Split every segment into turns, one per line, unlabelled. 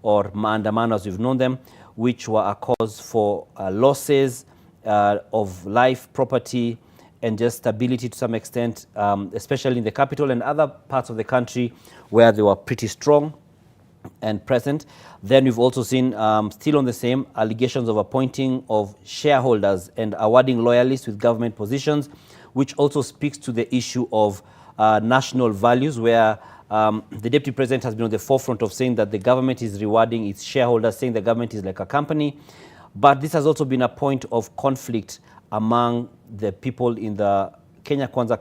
or maandamano as we've known them, which were a cause for losses of life, property, and just stability to some extent, especially in the capital and other parts of the country where they were pretty strong and present. Then we've also seen, still on the same, allegations of appointing of shareholders and awarding loyalists with government positions, which also speaks to the issue of national values, where the Deputy President has been on the forefront of saying that the government is rewarding its shareholders, saying the government is like a company. But this has also been a point of conflict among the people in the Kenya Kwanza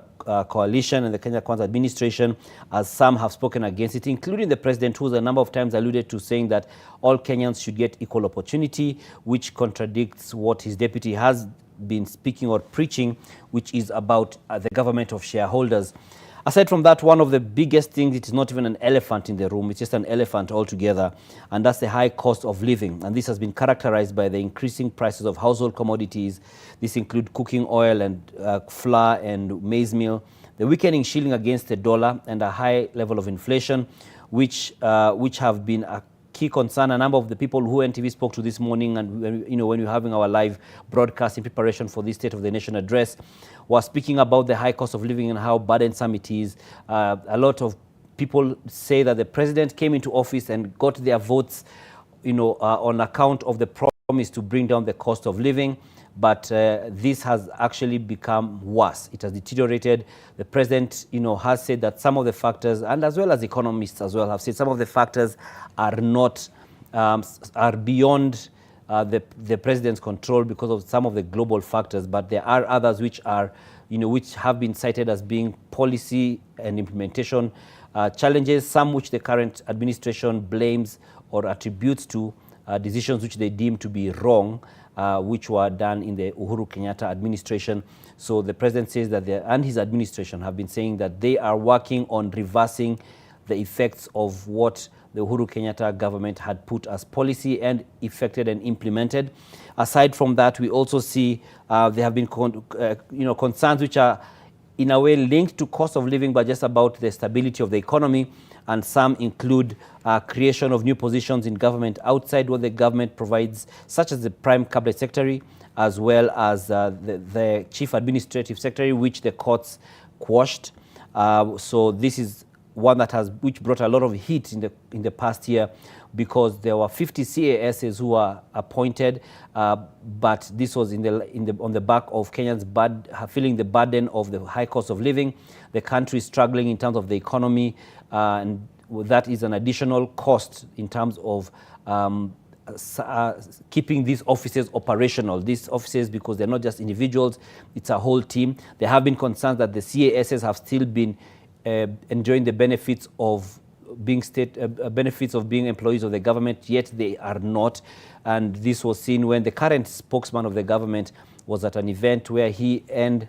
coalition and the Kenya Kwanza administration, as some have spoken against it, including the president, who a number of times alluded to saying that all Kenyans should get equal opportunity, which contradicts what his deputy has been speaking or preaching, which is about the government of shareholders. Aside from that, one of the biggest things, it is not even an elephant in the room, it's just an elephant altogether, and that's the high cost of living. And this has been characterized by the increasing prices of household commodities. This includes cooking oil and flour and maize meal, the weakening shilling against the dollar, and a high level of inflation, which have been a key concern. A number of the people who NTV spoke to this morning, and when we were having our live broadcast in preparation for this State of the Nation address, was speaking about the high cost of living and how burdensome it is. A lot of people say that the president came into office and got their votes, on account of the promise to bring down the cost of living. But this has actually become worse. It has deteriorated. The president, has said that some of the factors, and as well as economists as well, have said some of the factors are not, are beyond the president's control because of some of the global factors. But there are others which are, which have been cited as being policy and implementation challenges, some which the current administration blames or attributes to decisions which they deem to be wrong, which were done in the Uhuru Kenyatta administration. So the president says that and his administration have been saying that they are working on reversing the effects of what the Uhuru Kenyatta government had put as policy and effected and implemented. Aside from that, we also see there have been concerns which are in a way linked to cost of living, but just about the stability of the economy. And some include creation of new positions in government outside what the government provides, such as the Prime Cabinet Secretary, as well as the Chief Administrative Secretary, which the courts quashed. So this is one that which brought a lot of heat in the past year, because there were 50 CASs who were appointed, but this was on the back of Kenyans feeling the burden of the high cost of living. The country is struggling in terms of the economy, and that is an additional cost in terms of keeping these offices operational. These offices, because they're not just individuals, it's a whole team. There have been concerns that the CASs have still been enjoying the benefits of being employees of the government, yet they are not. And this was seen when the current spokesman of the government was at an event where he and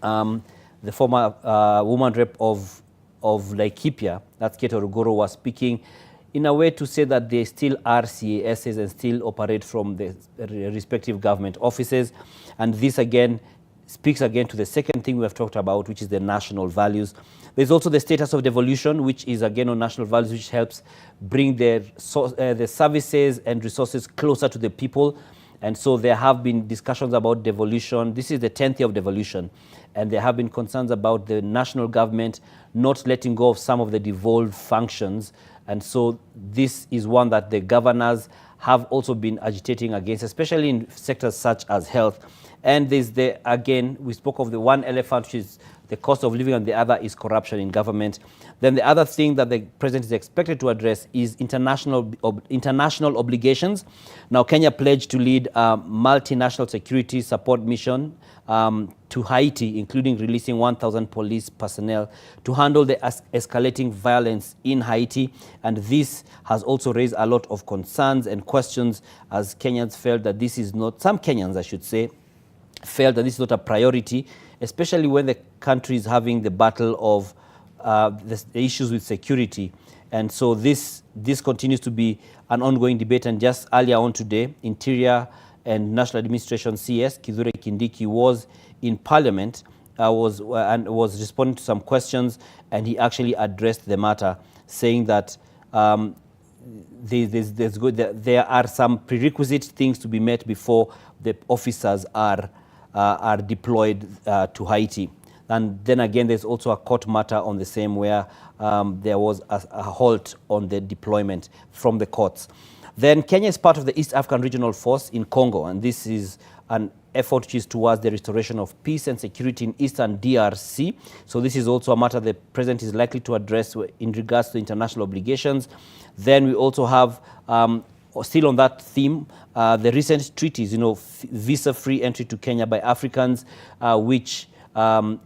the former woman rep of Laikipia, that's Keto Rugoro, was speaking in a way to say that they still are CASs and still operate from the respective government offices. And this again speaks again to the second thing we have talked about, which is the national values. There's also the status of devolution, which is again on national values, which helps bring the services and resources closer to the people. And so there have been discussions about devolution. This is the 10th year of devolution. And there have been concerns about the national government not letting go of some of the devolved functions. And so this is one that the governors have also been agitating against, especially in sectors such as health. And there's again, we spoke of the one elephant, which is the cost of living, and the other is corruption in government. Then the other thing that the president is expected to address is international obligations. Now, Kenya pledged to lead a multinational security support mission to Haiti, including releasing 1,000 police personnel to handle the escalating violence in Haiti. And this has also raised a lot of concerns and questions, as Kenyans felt that this is not, some Kenyans, I should say, felt that this is not a priority, especially when the country is having the battle of the issues with security. And so this continues to be an ongoing debate. And just earlier on today, Interior and National Administration CS Kithure Kindiki was in Parliament, was responding to some questions, and he actually addressed the matter, saying that there are some prerequisite things to be met before the officers are deployed to Haiti. And then again, there's also a court matter on the same where there was a halt on the deployment from the courts. Then Kenya is part of the East African Regional Force in Congo, and this is an effort which is towards the restoration of peace and security in Eastern DRC. So this is also a matter the President is likely to address in regards to international obligations. Then we also have, still on that theme, the recent treaties, visa-free entry to Kenya by Africans, which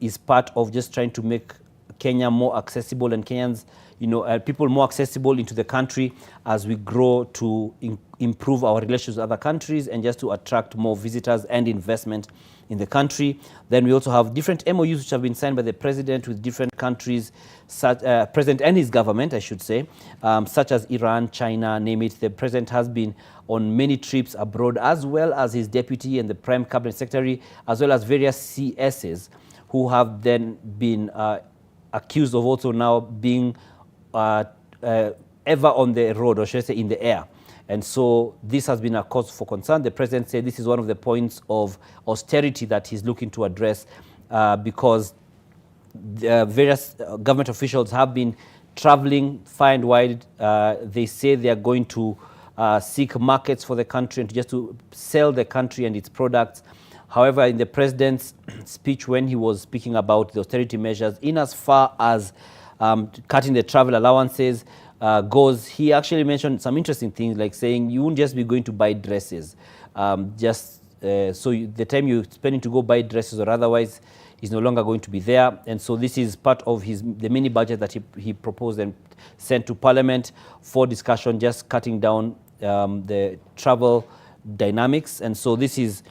is part of just trying to make Kenya more accessible and Kenyans, people more accessible into the country as we grow to improve our relations with other countries and just to attract more visitors and investment in the country. Then we also have different MOUs which have been signed by the President with different countries, President and his government, I should say, such as Iran, China, name it. The President has been on many trips abroad, as well as his deputy and the Prime Cabinet Secretary, as well as various CSs who have then been accused of also now being ever on the road, or should I say in the air. And so this has been a cause for concern. The President said this is one of the points of austerity that he's looking to address because the various government officials have been traveling far and wide. They say they are going to seek markets for the country and just to sell the country and its products. However, in the President's speech when he was speaking about the austerity measures, in as far as cutting the travel allowances goes, he actually mentioned some interesting things, like saying you won't just be going to buy dresses. The time you're spending to go buy dresses or otherwise is no longer going to be there. And so this is part of the mini budget that he proposed and sent to Parliament for discussion, just cutting down the travel dynamics. And so this is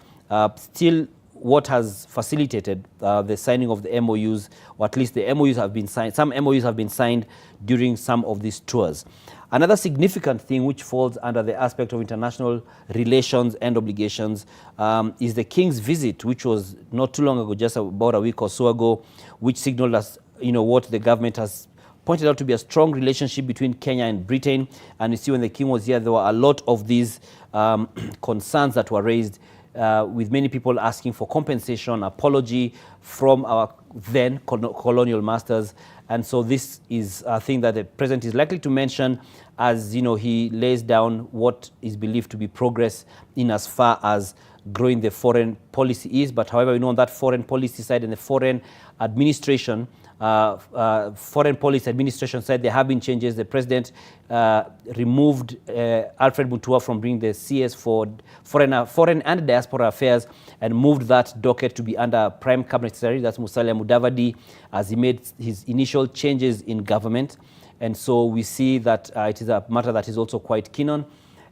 still what has facilitated the signing of the MOUs, or at least the MOUs have been signed. Some MOUs have been signed during some of these tours. Another significant thing which falls under the aspect of international relations and obligations is the King's visit, which was not too long ago, just about a week or so ago, which signaled us, what the government has pointed out to be a strong relationship between Kenya and Britain. And you see when the King was here, there were a lot of these concerns that were raised, with many people asking for compensation, apology from our then colonial masters. And so this is a thing that the President is likely to mention as he lays down what is believed to be progress in as far as growing the foreign policy is. But however, on that foreign policy side and the foreign administration, foreign policy administration side, there have been changes. The President removed Alfred Mutua from being the CS for foreign and diaspora affairs and moved that docket to be under Prime Cabinet Secretary, that's Musalia Mudavadi, as he made his initial changes in government. And so we see that it is a matter that is also quite keen on.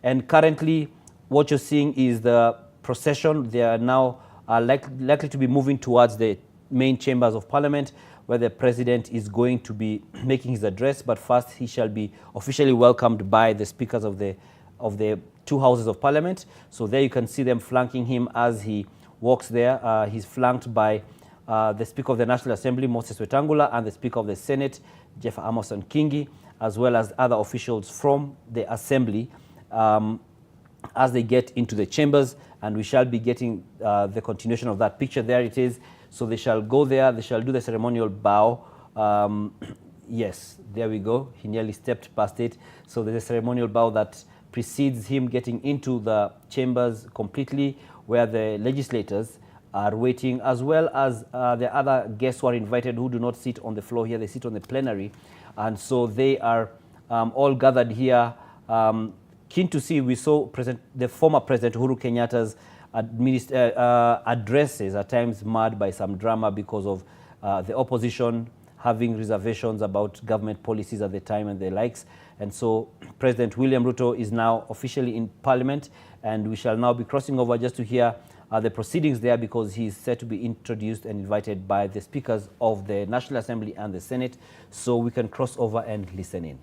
And currently, what you're seeing is the procession. They are now likely to be moving towards the main chambers of Parliament, where the President is going to be making his address. But first, he shall be officially welcomed by the speakers of the two houses of Parliament. So there you can see them flanking him as he walks there. He's flanked by the Speaker of the National Assembly, Moses Wetangula, and the Speaker of the Senate, Jeff Amerson Kingi, as well as other officials from the Assembly as they get into the chambers. And we shall be getting the continuation of that picture. There it is. So they shall go there, they shall do the ceremonial bow. Yes, there we go. He nearly stepped past it. So there's a ceremonial bow that precedes him getting into the chambers completely, where the legislators are waiting, as well as the other guests who are invited who do not sit on the floor here, they sit on the plenary. And so they are all gathered here. Keen to see, we saw the former President Uhuru Kenyatta's addresses at times marred by some drama because of the opposition having reservations about government policies at the time and the likes. And so President William Ruto is now officially in Parliament, and we shall now be crossing over just to hear the proceedings there, because he is set to be introduced and invited by the speakers of the National Assembly and the Senate. So we can cross over and listen in.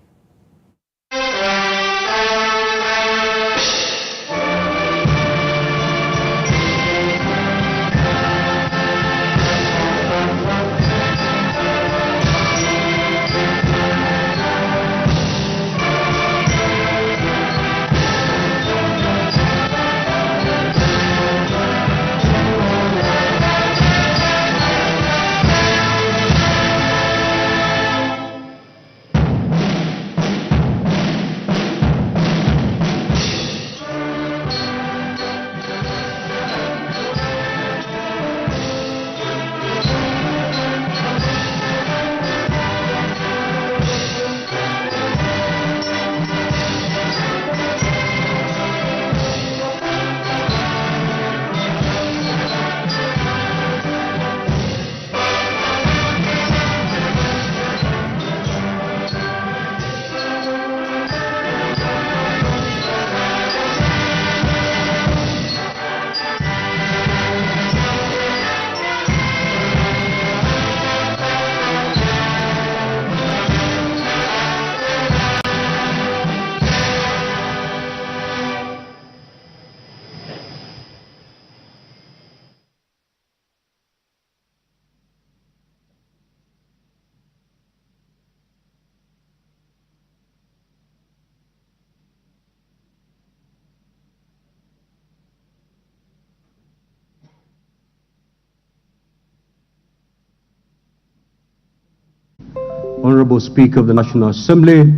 Honorable Speaker of the National Assembly,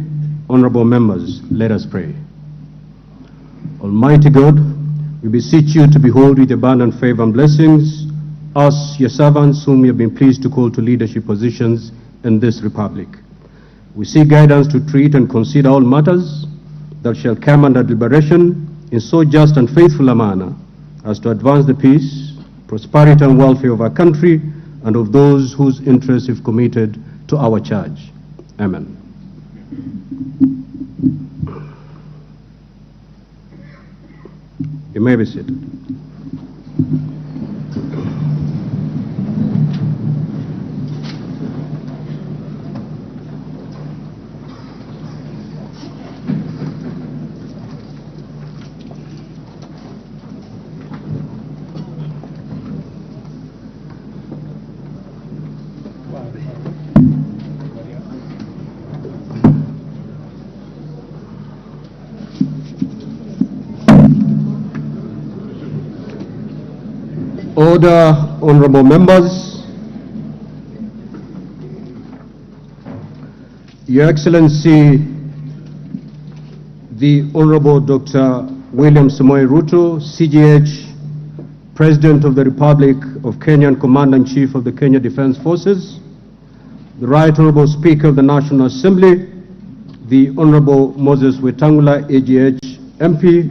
honorable members, let us pray. Almighty God, we beseech you to behold with abundant favor and blessings us, your servants, whom you have been pleased to call to leadership positions in this republic. We seek guidance to treat and consider all matters that shall come under deliberation in so just and faithful a manner as to advance the peace, prosperity and welfare of our country and of those whose interests we've committed to our charge. Amen. You may be seated. Order, honorable members. Your Excellency, the Honorable Dr. William SAMOE RUTO, CGH, President of the Republic of Kenya and Commander-in-Chief of the Kenya Defense Forces, the Right Honorable Speaker of the National Assembly, the Honorable Moses Wetangula, AGH, MP,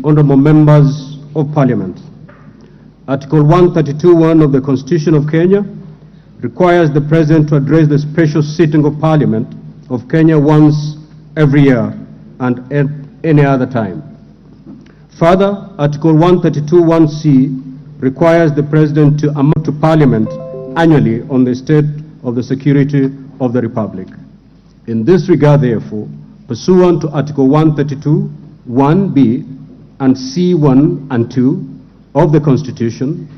honorable members of Parliament. Article 132(1) of the Constitution of Kenya requires the President to address the special sitting of Parliament of Kenya once every year and at any other time. Further, Article 132(1)(c) requires the President to amend to Parliament annually on the state of the security of the Republic. In this regard, therefore, pursuant to Article 132(1)(b) and C(1) and 2 of the Constitution,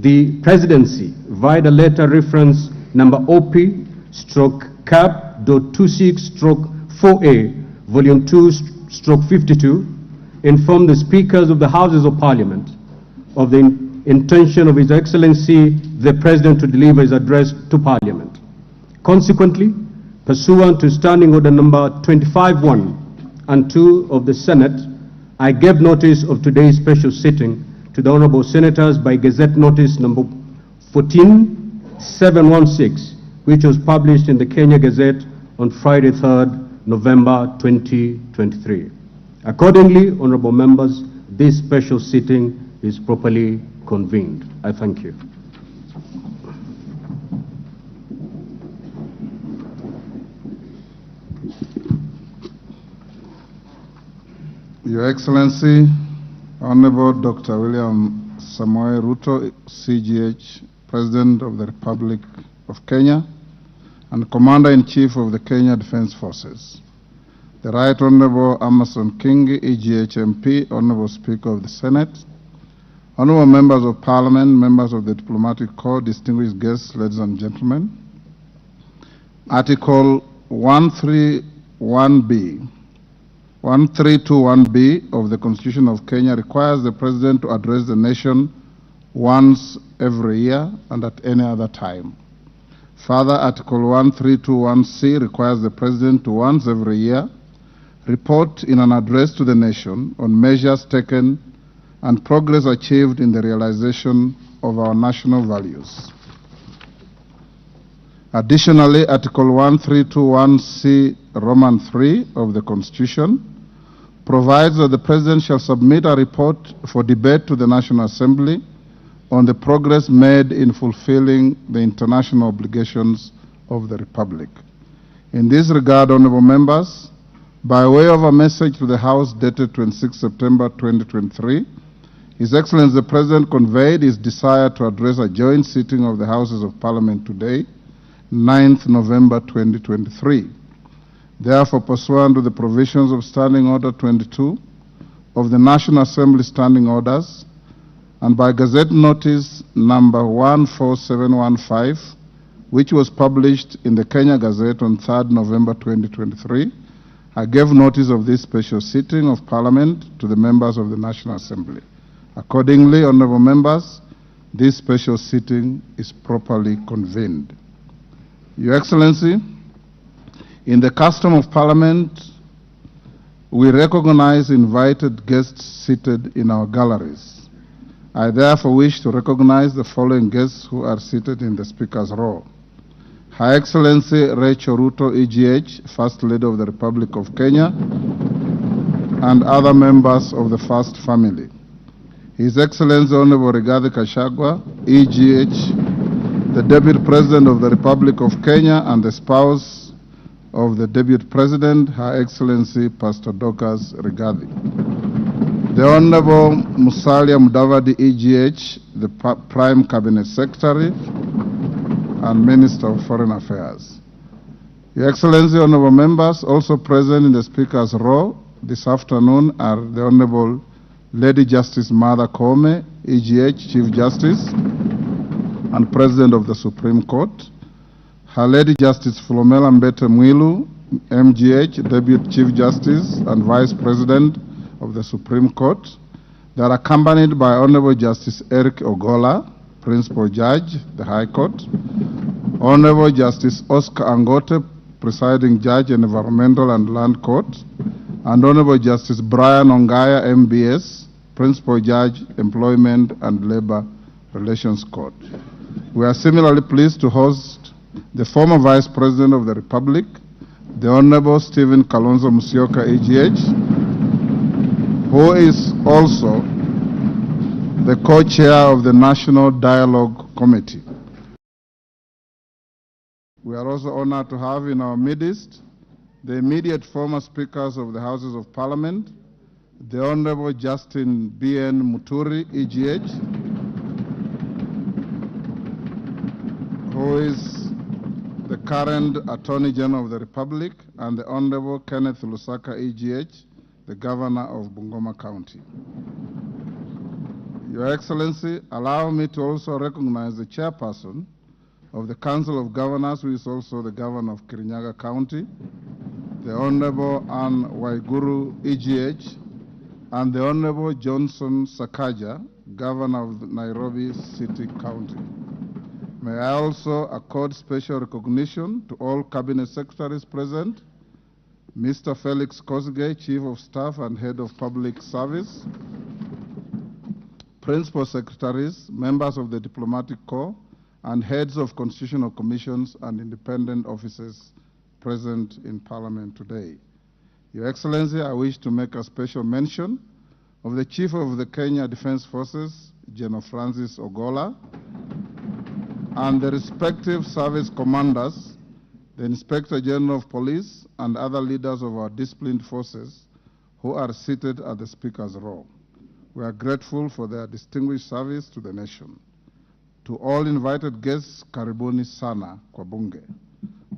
the Presidency, via the letter reference number OP/CAP.26/4A, Volume 2/52, informed the Speakers of the Houses of Parliament of the intention of His Excellency the President to deliver his address to Parliament. Consequently, pursuant to Standing Order number 25(1) and 2 of the Senate, I gave notice of today's special sitting to the Honorable Senators by Gazette Notice number 14716, which was published in the Kenya Gazette on Friday, 3rd November 2023. Accordingly, honorable members, this special sitting is properly convened. I thank you.
Your Excellency, Honorable Dr. William SAMOE RUTO, CGH, President of the Republic of Kenya and Commander-in-Chief of the Kenya Defense Forces, the Right Honorable Amason Kingi, EGH MP, Honorable Speaker of the Senate, Honorable Members of Parliament, members of the Diplomatic Corps, distinguished guests, ladies and gentlemen. Article 132(1)(b) of the Constitution of Kenya requires the President to address the nation once every year and at any other time. Further, Article 132(1)(c) requires the President to once every year report in an address to the nation on measures taken and progress achieved in the realization of our national values. Additionally, Article 132(1)(c) Roman 3 of the Constitution provides that the President shall submit a report for debate to the National Assembly on the progress made in fulfilling the international obligations of the Republic. In this regard, honorable members, by way of a message to the House dated 26 September 2023, His Excellency the President conveyed his desire to address a joint sitting of the Houses of Parliament today, 9th November 2023. Therefore, pursuant to the provisions of Standing Order 22 of the National Assembly Standing Orders, and by Gazette Notice number 14715, which was published in the Kenya Gazette on 3rd November 2023, I gave notice of this special sitting of Parliament to the members of the National Assembly. Accordingly, honorable members, this special sitting is properly convened. Your Excellency, In the custom of Parliament, we recognize invited guests seated in our galleries. I therefore wish to recognize the following guests who are seated in the Speaker's row. Her Excellency Rachel RUTO, EGH, First Lady of the Republic of Kenya, and other members of the First Family. His Excellency Honorable Rigathi Gachagua, EGH, the Deputy President of the Republic of Kenya and the spouse of the Deputy President, Her Excellency Pastor Dorcas Rigathi. The Honorable Musalia Mudavadi, EGH, the Prime Cabinet Secretary and Minister of Foreign Affairs. Your Excellency, honorable members, also present in the Speaker's row this afternoon are the Honorable Lady Justice Martha Koome, EGH, Chief Justice and President of the Supreme Court. Her Lady Justice Philomena Mbete Mwilu, MGH, Deputy Chief Justice and Vice President of the Supreme Court. They are accompanied by Honorable Justice Eric Ogola, Principal Judge, the High Court. Honorable Justice Oscar Angote, Presiding Judge in Environmental and Land Court. And Honorable Justice Brian Ongaya, MBS, Principal Judge, Employment and Labor Relations Court. We are similarly pleased to host the former Vice President of the Republic, the Honorable Stephen Kalonzo Musyoka, EGH, who is also the co-chair of the National Dialogue Committee. We are also honored to have in our midst the immediate former speakers of the Houses of Parliament, the Honorable Justin B.N. Muturi, EGH, who is the current Attorney General of the Republic, and the Honorable Kenneth Lusaka, EGH, the Governor of Bungoma County. Your Excellency, allow me to also recognize the Chairperson of the Council of Governors, who is also the Governor of Kirinyaga County, the Honorable Anne Waiguru, EGH, and the Honorable Johnson Sakaja, Governor of Nairobi City County. May I also accord special recognition to all Cabinet Secretaries present, Mr. Felix Kosgei, Chief of Staff and Head of Public Service, Principal Secretaries, members of the Diplomatic Corps, and heads of constitutional commissions and independent offices present in Parliament today. Your Excellency, I wish to make a special mention of the Chief of the Kenya Defense Forces, General Francis Ogola, and the respective service commanders, the Inspector General of Police, and other leaders of our disciplined forces who are seated at the Speaker's row. We are grateful for their distinguished service to the nation. To all invited guests, karibuni sana kwa bunge.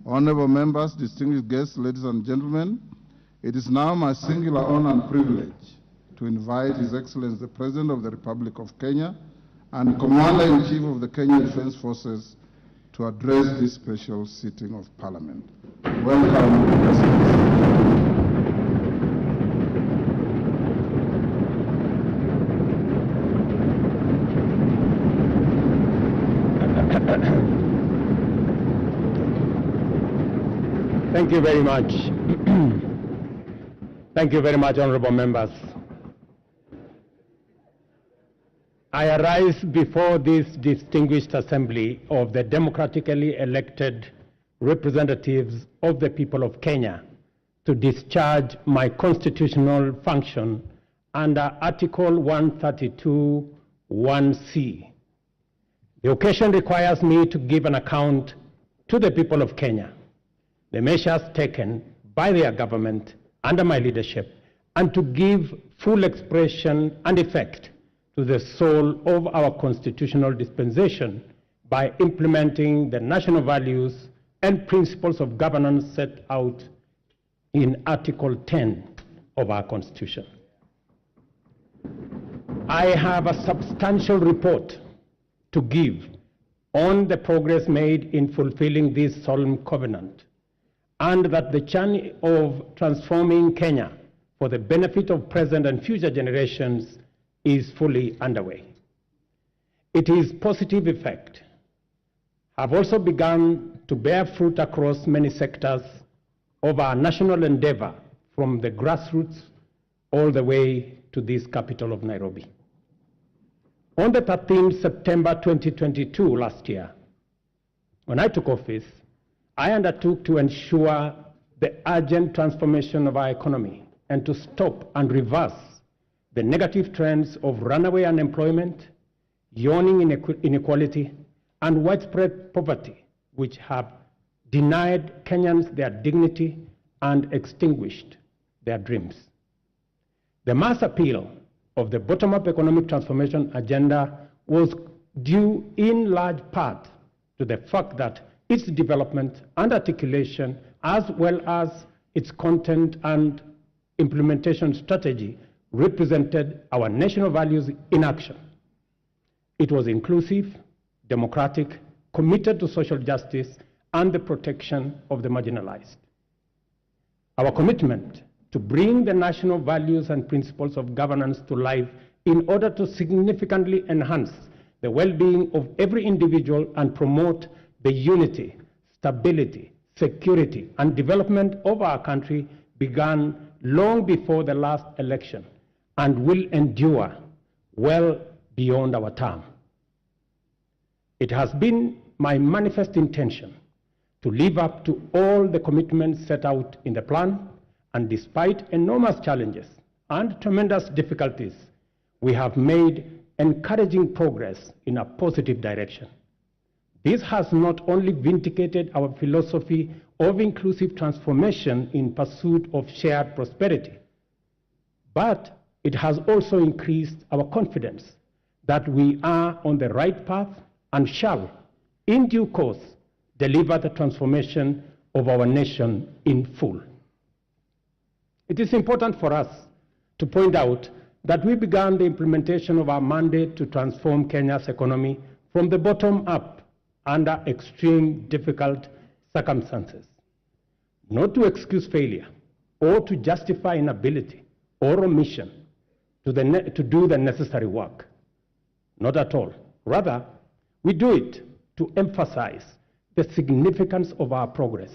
Honorable members, distinguished guests, ladies and gentlemen, it is now my singular honor and privilege to invite His Excellency the President of the Republic of Kenya and Commander-in-Chief of the Kenya Defense Forces to address this special sitting of Parliament. Welcome, Your Excellency.
Thank you very much. Thank you very much, honorable members. I arise before this distinguished assembly of the democratically elected representatives of the people of Kenya to discharge my constitutional function under Article 132(1)(c). The occasion requires me to give an account to the people of Kenya, the measures taken by their government under my leadership, and to give full expression and effect to the soul of our constitutional dispensation by implementing the national values and principles of governance set out in Article 10 of our Constitution. I have a substantial report to give on the progress made in fulfilling this solemn covenant, and that the journey of transforming Kenya for the benefit of present and future generations is fully underway. Its positive effect have also begun to bear fruit across many sectors of our national endeavor from the grassroots all the way to this capital of Nairobi. On the 13th September 2022 last year, when I took office, I undertook to ensure the urgent transformation of our economy and to stop and reverse the negative trends of runaway unemployment, yawning inequality, and widespread poverty, which have denied Kenyans their dignity and extinguished their dreams. The mass appeal of the bottom-up economic transformation agenda was due in large part to the fact that its development and articulation, as well as its content and implementation strategy, represented our national values in action. It was inclusive, democratic, committed to social justice and the protection of the marginalized. Our commitment to bring the national values and principles of governance to life in order to significantly enhance the well-being of every individual and promote the unity, stability, security, and development of our country began long before the last election and will endure well beyond our term. It has been my manifest intention to live up to all the commitments set out in the plan, and despite enormous challenges and tremendous difficulties, we have made encouraging progress in a positive direction. This has not only vindicated our philosophy of inclusive transformation in pursuit of shared prosperity, but it has also increased our confidence that we are on the right path and shall, in due course, deliver the transformation of our nation in full. It is important for us to point out that we began the implementation of our mandate to transform Kenya's economy from the bottom up under extreme difficult circumstances, not to excuse failure or to justify inability or omission to do the necessary work. Not at all. Rather, we do it to emphasize the significance of our progress,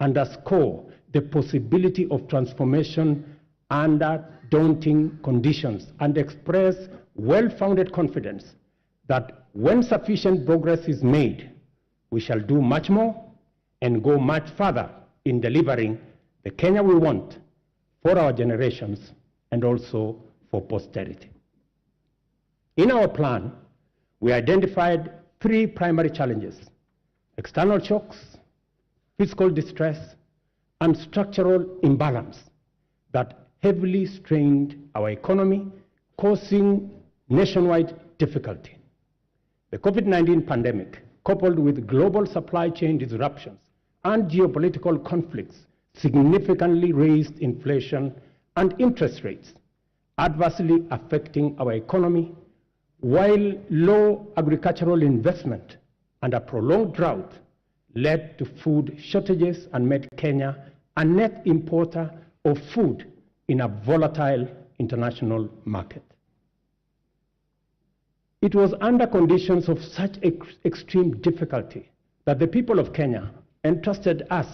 underscore the possibility of transformation under daunting conditions, and express well-founded confidence that when sufficient progress is made, we shall do much more and go much further in delivering the Kenya we want for our generations and also for posterity. In our plan, we identified three primary challenges: external shocks, fiscal distress, and structural imbalance that heavily strained our economy, causing nationwide difficulty. The COVID-19 pandemic, coupled with global supply chain disruptions and geopolitical conflicts, significantly raised inflation and interest rates, adversely affecting our economy, while low agricultural investment and a prolonged drought led to food shortages and made Kenya a net importer of food in a volatile international market. It was under conditions of such extreme difficulty that the people of Kenya entrusted us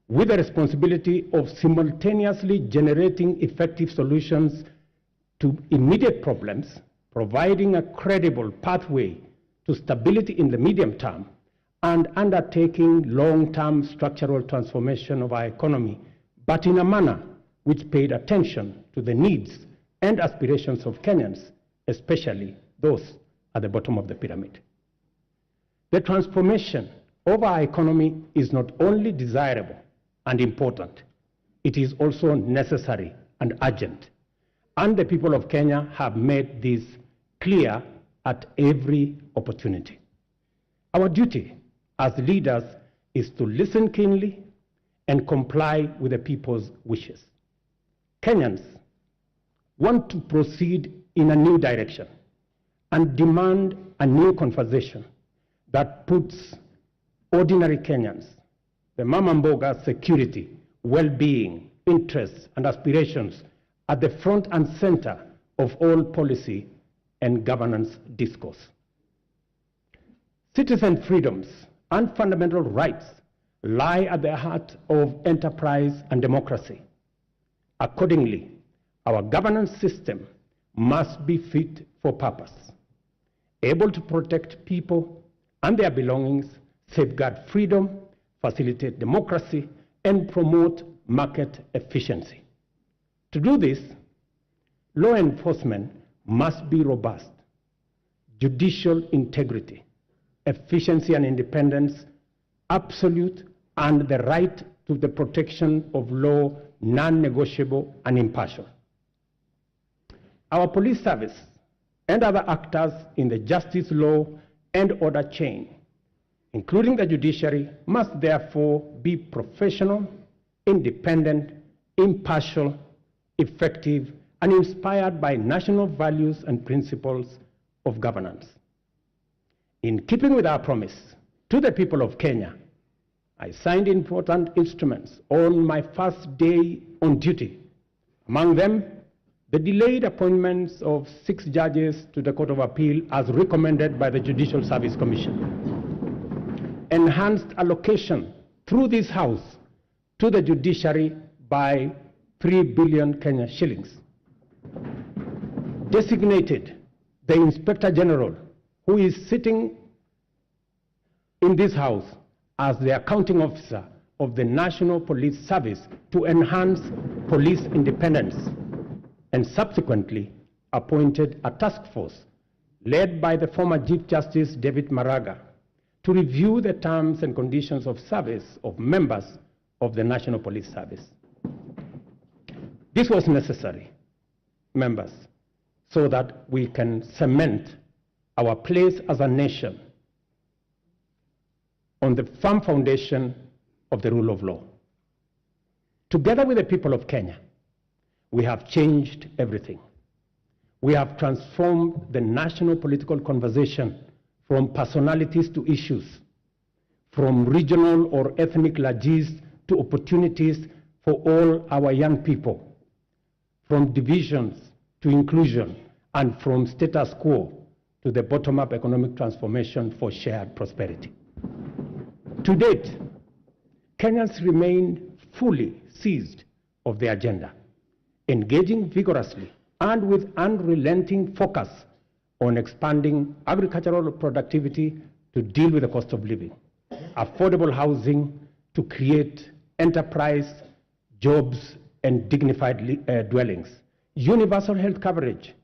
with the responsibility of simultaneously generating effective solutions to immediate problems, providing a credible pathway to stability in the medium term, and undertaking long-term structural transformation of our economy, but in a manner which paid attention to the needs and aspirations of Kenyans, especially those at the bottom of the pyramid. The transformation of our economy is not only desirable and important, it is also necessary and urgent. And the people of Kenya have made this clear at every opportunity. Our duty as leaders is to listen keenly and comply with the people's wishes. Kenyans want to proceed in a new direction and demand a new conversation that puts ordinary Kenyans, the mama mboga's security, well-being, interests, and aspirations at the front and center of all policy and governance discourse. Citizen freedoms and fundamental rights lie at the heart of enterprise and democracy. Accordingly, our governance system must be fit for purpose, able to protect people and their belongings, safeguard freedom, facilitate democracy, and promote market efficiency. To do this, law enforcement must be robust, judicial integrity, efficiency and independence, absolute, and the right to the protection of law non-negotiable and impartial. Our police service and other actors in the justice, law, and order chain, including the judiciary, must therefore be professional, independent, impartial, effective, and inspired by national values and principles of governance. In keeping with our promise to the people of Kenya, I signed important instruments on my first day on duty. Among them, the delayed appointments of 6 judges to the Court of Appeal as recommended by the Judicial Service Commission. Enhanced allocation through this House to the judiciary by 3 billion Kenya shillings. Designated the Inspector General, who is sitting in this House as the accounting officer of the National Police Service, to enhance police independence, and subsequently appointed a task force led by the former Chief Justice David Maraga to review the terms and conditions of service of members of the National Police Service. This was necessary, members, so that we can cement our place as a nation on the firm foundation of the rule of law. Together with the people of Kenya, we have changed everything. We have transformed the national political conversation from personalities to issues, from regional or ethnic largesse to opportunities for all our young people, from divisions to inclusion, and from status quo to the bottom-up economic transformation for shared prosperity. To date, Kenyans remain fully seized of the agenda, engaging vigorously and with unrelenting focus on expanding agricultural productivity to deal with the cost of living, affordable housing to create enterprise, jobs, and dignified dwellings, universal health coverage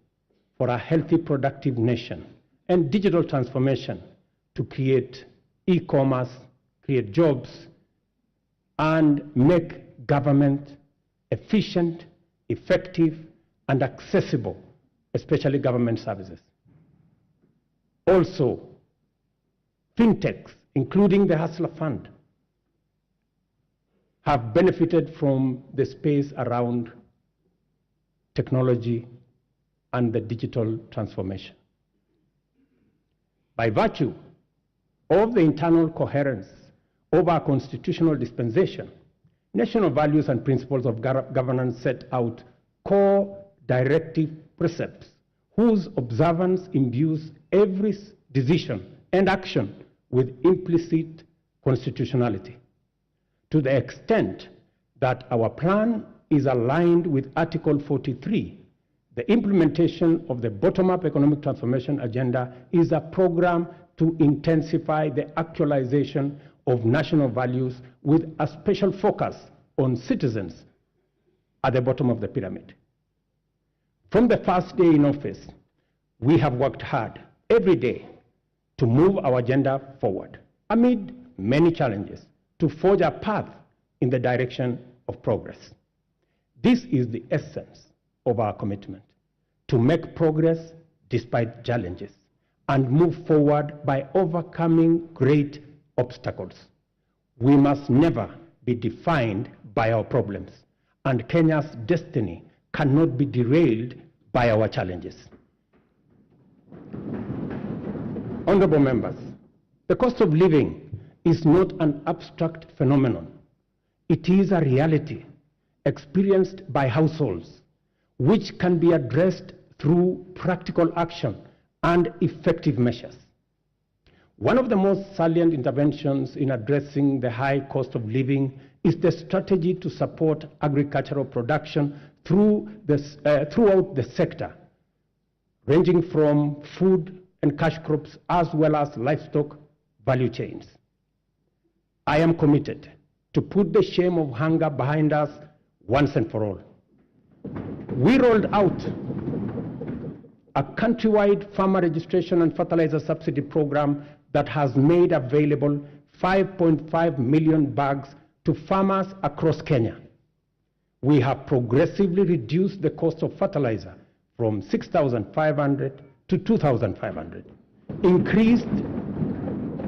for a healthy, productive nation, and digital transformation to create e-commerce, create jobs, and make government efficient, effective, and accessible, especially government services. Also, fintechs, including the Hustler Fund, have benefited from the space around technology and the digital transformation. By virtue of the internal coherence of our constitutional dispensation, national values and principles of governance set out core directive precepts whose observance imbues every decision and action with implicit constitutionality. To the extent that our plan is aligned with Article 43, the implementation of the bottom-up economic transformation agenda is a program to intensify the actualization of national values with a special focus on citizens at the bottom of the pyramid. From the first day in office, we have worked hard every day to move our agenda forward amid many challenges to forge a path in the direction of progress. This is the essence of our commitment, to make progress despite challenges and move forward by overcoming great obstacles. We must never be defined by our problems, and Kenya's destiny cannot be derailed by our challenges. Honorable members, the cost of living is not an abstract phenomenon. It is a reality experienced by households, which can be addressed through practical action and effective measures. One of the most salient interventions in addressing the high cost of living is the strategy to support agricultural production throughout the sector, ranging from food and cash crops as well as livestock value chains. I am committed to put the shame of hunger behind us once and for all. We rolled out a countrywide farmer registration and fertilizer subsidy program that has made available 5.5 million bags to farmers across Kenya. We have progressively reduced the cost of fertilizer from 6,500 to 2,500, increased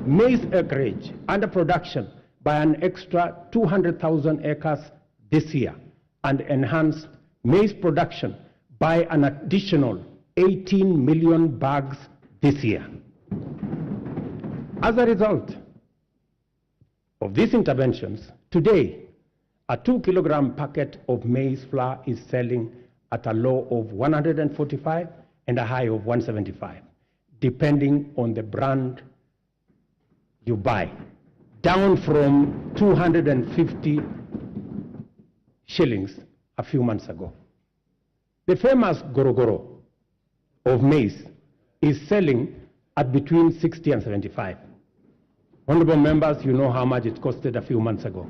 maize acreage under production by an extra 200,000 acres this year, and enhanced maize production by an additional 18 million bags this year. As a result of these interventions, today, a 2-kilogram packet of maize flour is selling at a low of 145 and a high of 175, depending on the brand you buy, down from 250 shillings a few months ago. The famous gorogoro of maize is selling at between 60 and 75. Honorable members, you know how much it costed a few months ago.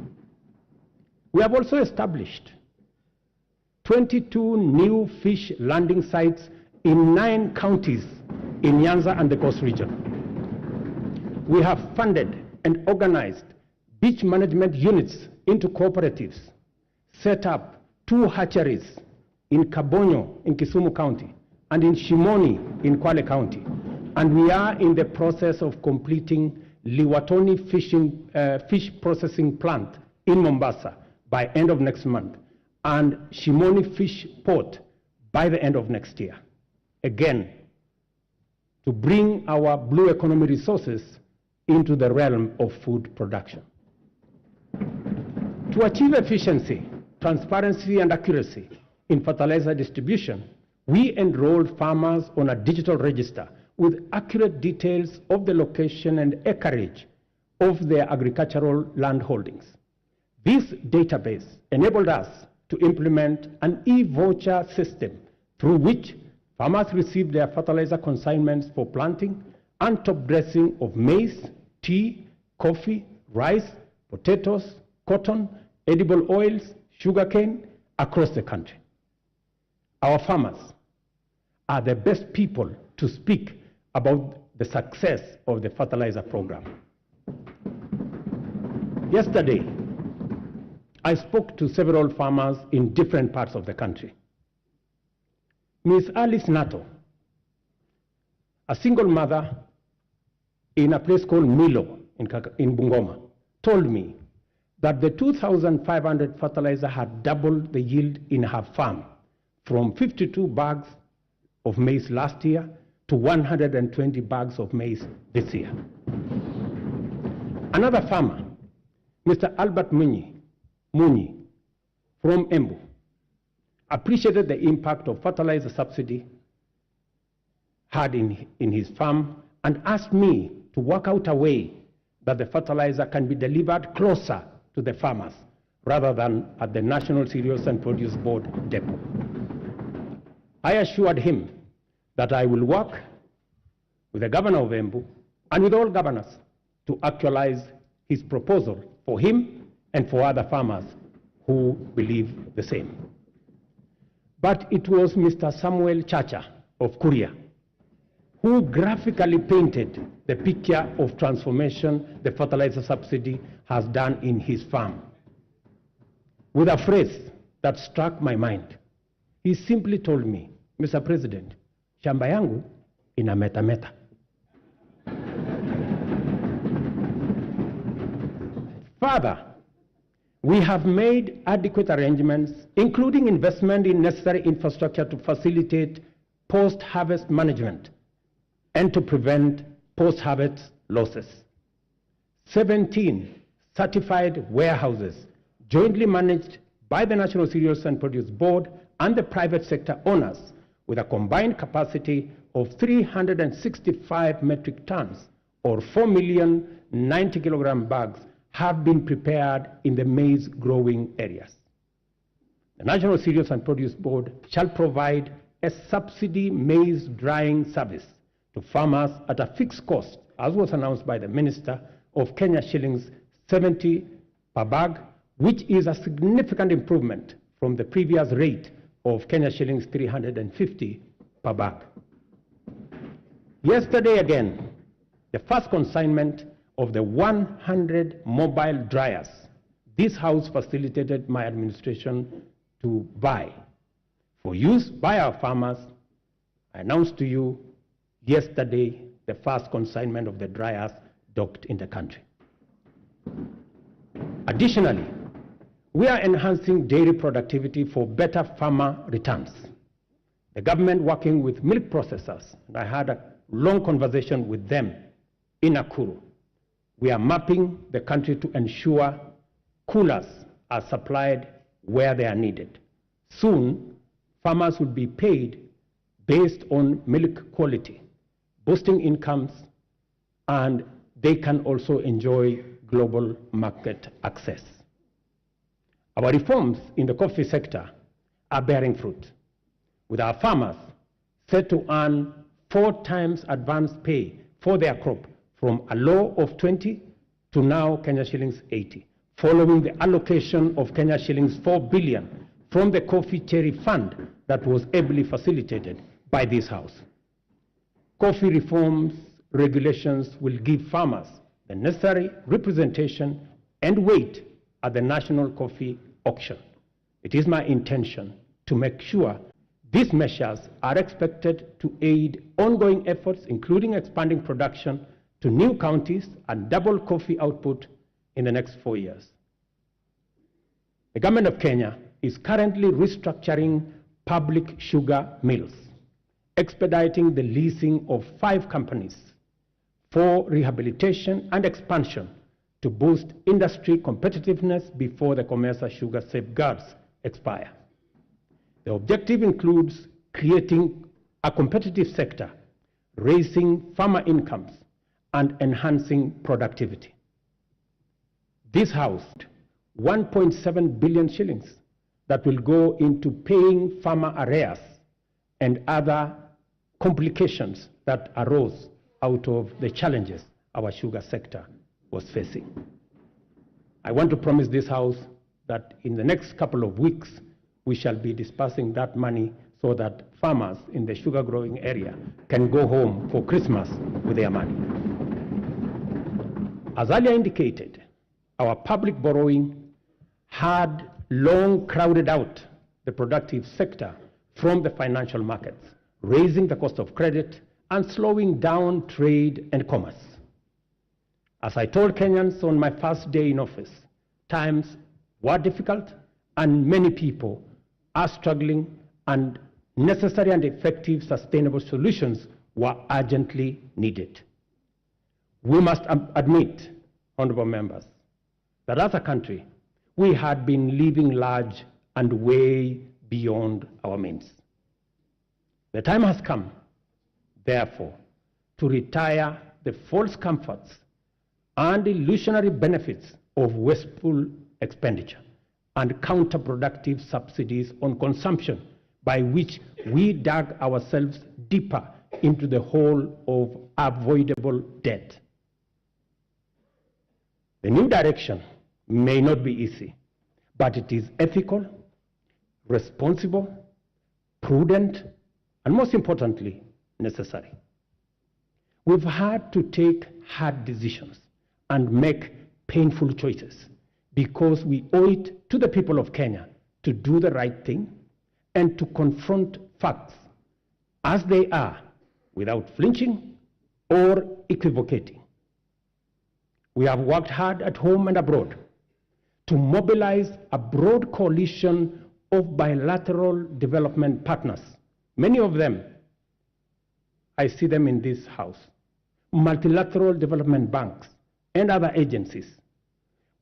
We have also established 22 new fish landing sites in 9 counties in Nyanza and the Coast region. We have funded and organized beach management units into cooperatives, set up 2 hatcheries in Kabonyo in Kisumu County and in Shimoni in Kwale County. And we are in the process of completing Liwatoni fish processing plant in Mombasa by end of next month, and Shimoni Fish Port by the end of next year. Again, to bring our blue economy resources into the realm of food production. To achieve efficiency, transparency, and accuracy in fertilizer distribution, we enrolled farmers on a digital register with accurate details of the location and acreage of their agricultural land holdings. This database enabled us to implement an e-voucher system through which farmers receive their fertilizer consignments for planting and top dressing of maize, tea, coffee, rice, potatoes, cotton, edible oils, sugarcane across the country. Our farmers are the best people to speak about the success of the fertilizer program. Yesterday, I spoke to several farmers in different parts of the country. Ms. Alice Nato, a single mother in a place called Milo in Bungoma, told me that the 2,500 fertilizer had doubled the yield in her farm from 52 bags of maize last year to 120 bags of maize this year. Another farmer, Mr. Albert Muni from Embu, appreciated the impact of fertilizer subsidy had in his farm and asked me to work out a way that the fertilizer can be delivered closer to the farmers rather than at the National Cereals and Produce Board depot. I assured him that I will work with the governor of Embu and with all governors to actualize his proposal for him and for other farmers who believe the same. But it was Mr. Samuel Chacha of Kuria who graphically painted the picture of transformation the fertilizer subsidy has done in his farm. With a phrase that struck my mind, he simply told me, Mr. President, shamba yangu ina meta. Further, we have made adequate arrangements, including investment in necessary infrastructure to facilitate post-harvest management and to prevent post-harvest losses. 17 certified warehouses jointly managed by the National Cereals and Produce Board and the private sector owners with a combined capacity of 365 metric tons or 4,090,000 bags have been prepared in the maize growing areas. The National Cereals and Produce Board shall provide a subsidy maize drying service to farmers at a fixed cost, as was announced by the Minister, of Kenya shillings 70 per bag, which is a significant improvement from the previous rate of Kenya shillings 350 per bag. Yesterday again, the first consignment of the 100 mobile dryers this House facilitated my administration to buy for use by our farmers. I announced to you yesterday the first consignment of the dryers docked in the country. Additionally, we are enhancing dairy productivity for better farmer returns. The government, working with milk processors, and I had a long conversation with them in Nakuru, we are mapping the country to ensure coolers are supplied where they are needed. Soon, farmers will be paid based on milk quality, boosting incomes, and they can also enjoy global market access. Our reforms in the coffee sector are bearing fruit, with our farmers set to earn 4 times advance pay for their crop, from a low of 20 to now Kenya shillings 80, following the allocation of Kenya shillings 4 billion from the Coffee Cherry Fund that was ably facilitated by this House. Coffee reforms regulations will give farmers the necessary representation and weight at the national coffee auction. It is my intention to make sure these measures are expected to aid ongoing efforts, including expanding production to new counties and double coffee output in the next 4 years. The government of Kenya is currently restructuring public sugar mills, expediting the leasing of 5 companies for rehabilitation and expansion to boost industry competitiveness before the Commercial Sugar Safeguards expire. The objective includes creating a competitive sector, raising farmer incomes, and enhancing productivity. This House, 1.7 billion shillings that will go into paying farmer arrears and other complications that arose out of the challenges our sugar sector was facing. I want to promise this House that in the next couple of weeks, we shall be dispersing that money so that farmers in the sugar growing area can go home for Christmas with their money. As earlier indicated, our public borrowing had long crowded out the productive sector from the financial markets, raising the cost of credit and slowing down trade and commerce. As I told Kenyans on my first day in office, times were difficult and many people are struggling, and necessary and effective sustainable solutions were urgently needed. We must admit, honorable members, that as a country, we had been living large and way beyond our means. The time has come, therefore, to retire the false comforts and illusionary benefits of wasteful expenditure and counterproductive subsidies on consumption, by which we dug ourselves deeper into the hole of avoidable debt. The new direction may not be easy, but it is ethical, responsible, prudent, and most importantly, necessary. We've had to take hard decisions and make painful choices because we owe it to the people of Kenya to do the right thing and to confront facts as they are without flinching or equivocating. We have worked hard at home and abroad to mobilize a broad coalition of bilateral development partners. Many of them, I see them in this House, multilateral development banks and other agencies,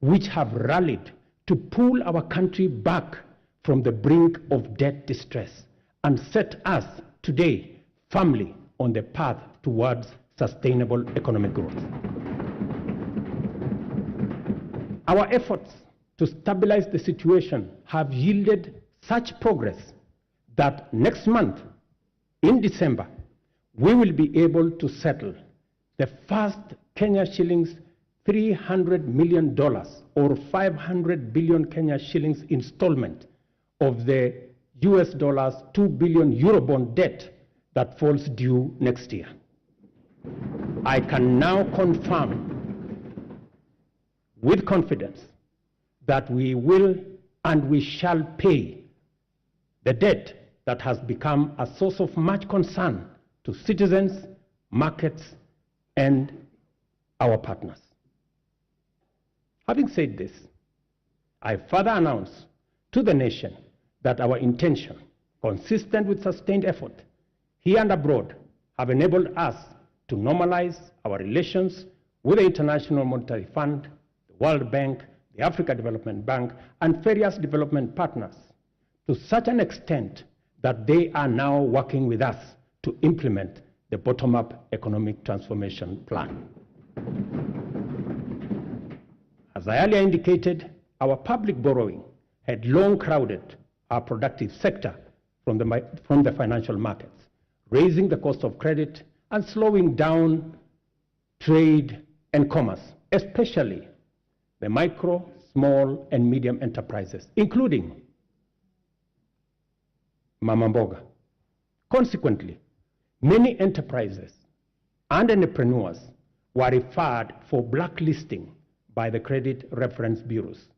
which have rallied to pull our country back from the brink of debt distress and set us today firmly on the path towards sustainable economic growth. Our efforts to stabilize the situation have yielded such progress that next month, in December, we will be able to settle the first Kenya shillings $300 million or 500 billion Kenya shillings installment of the US dollars 2 billion Eurobond debt that falls due next year. I can now confirm with confidence that we will and we shall pay the debt that has become a source of much concern to citizens, markets, and our partners. Having said this, I further announce to the nation that our intention, consistent with sustained effort here and abroad, have enabled us to normalize our relations with the International Monetary Fund, the World Bank, the Africa Development Bank, and various development partners to such an extent that they are now working with us to implement the bottom-up economic transformation plan. As I earlier indicated, our public borrowing had long crowded our productive sector from the financial markets, raising the cost of credit and slowing down trade and commerce, especially the micro, small, and medium enterprises, including Mama Mboga. Consequently, many enterprises and entrepreneurs were referred for blacklisting by the credit reference bureaus,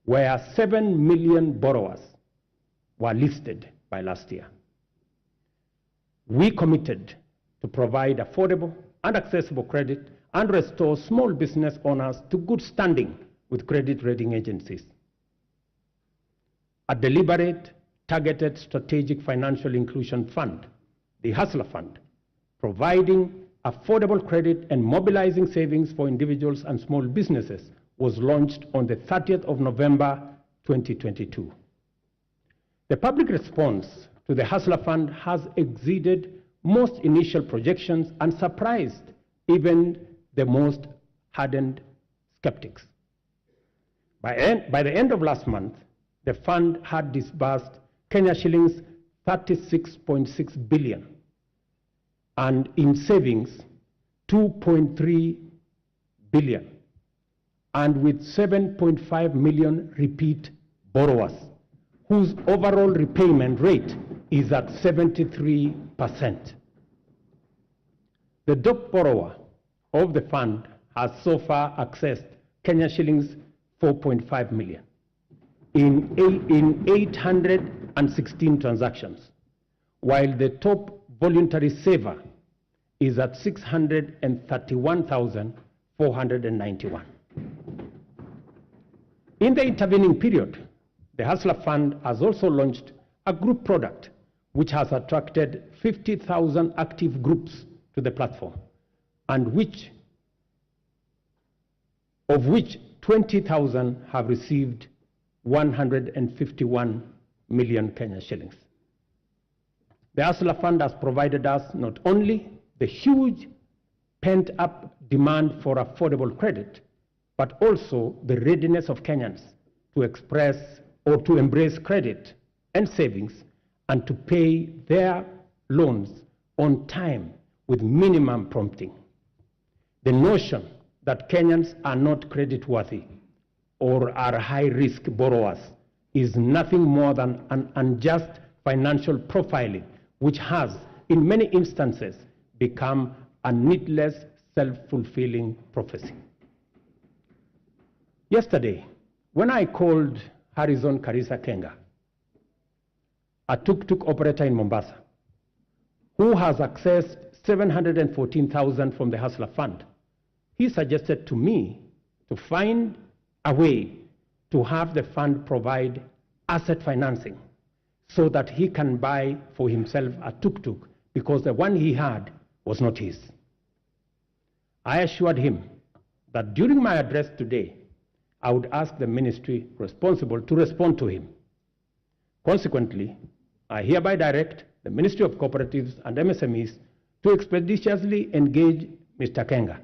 where 7 million borrowers were listed by last year. We committed to provide affordable and accessible credit and restore small business owners to good standing with credit rating agencies. A deliberate, targeted strategic financial inclusion fund, the Hustler Fund, providing affordable credit and mobilizing savings for individuals and small businesses, was launched on the 30th of November 2022. The public response to the Hustler Fund has exceeded most initial projections and surprised even the most hardened skeptics. By the end of last month, the fund had disbursed Kenya shillings 36.6 billion and in savings 2.3 billion, and with 7.5 million repeat borrowers, whose overall repayment rate is at 73%. The top borrower of the fund has so far accessed Kenya shillings 4.5 million in 816 transactions, while the top voluntary saver is at 631,491. In the intervening period, the Hustler Fund has also launched a group product which has attracted 50,000 active groups to the platform, and of which 20,000 have received 151 million Kenya shillings. The Hustler Fund has provided us not only the huge pent-up demand for affordable credit, but also the readiness of Kenyans to express or to embrace credit and savings and to pay their loans on time with minimum prompting. The notion that Kenyans are not creditworthy or are high-risk borrowers is nothing more than an unjust financial profiling, which has, in many instances, become a needless, self-fulfilling prophecy. Yesterday, when I called Harrison Karisa Kenga, a tuk-tuk operator in Mombasa, who has accessed 714,000 from the Hustler Fund, he suggested to me to find a way to have the fund provide asset financing so that he can buy for himself a tuk-tuk, because the one he had was not his. I assured him that during my address today, I would ask the ministry responsible to respond to him. Consequently, I hereby direct the Ministry of Cooperatives and MSMEs to expeditiously engage Mr. Kenga.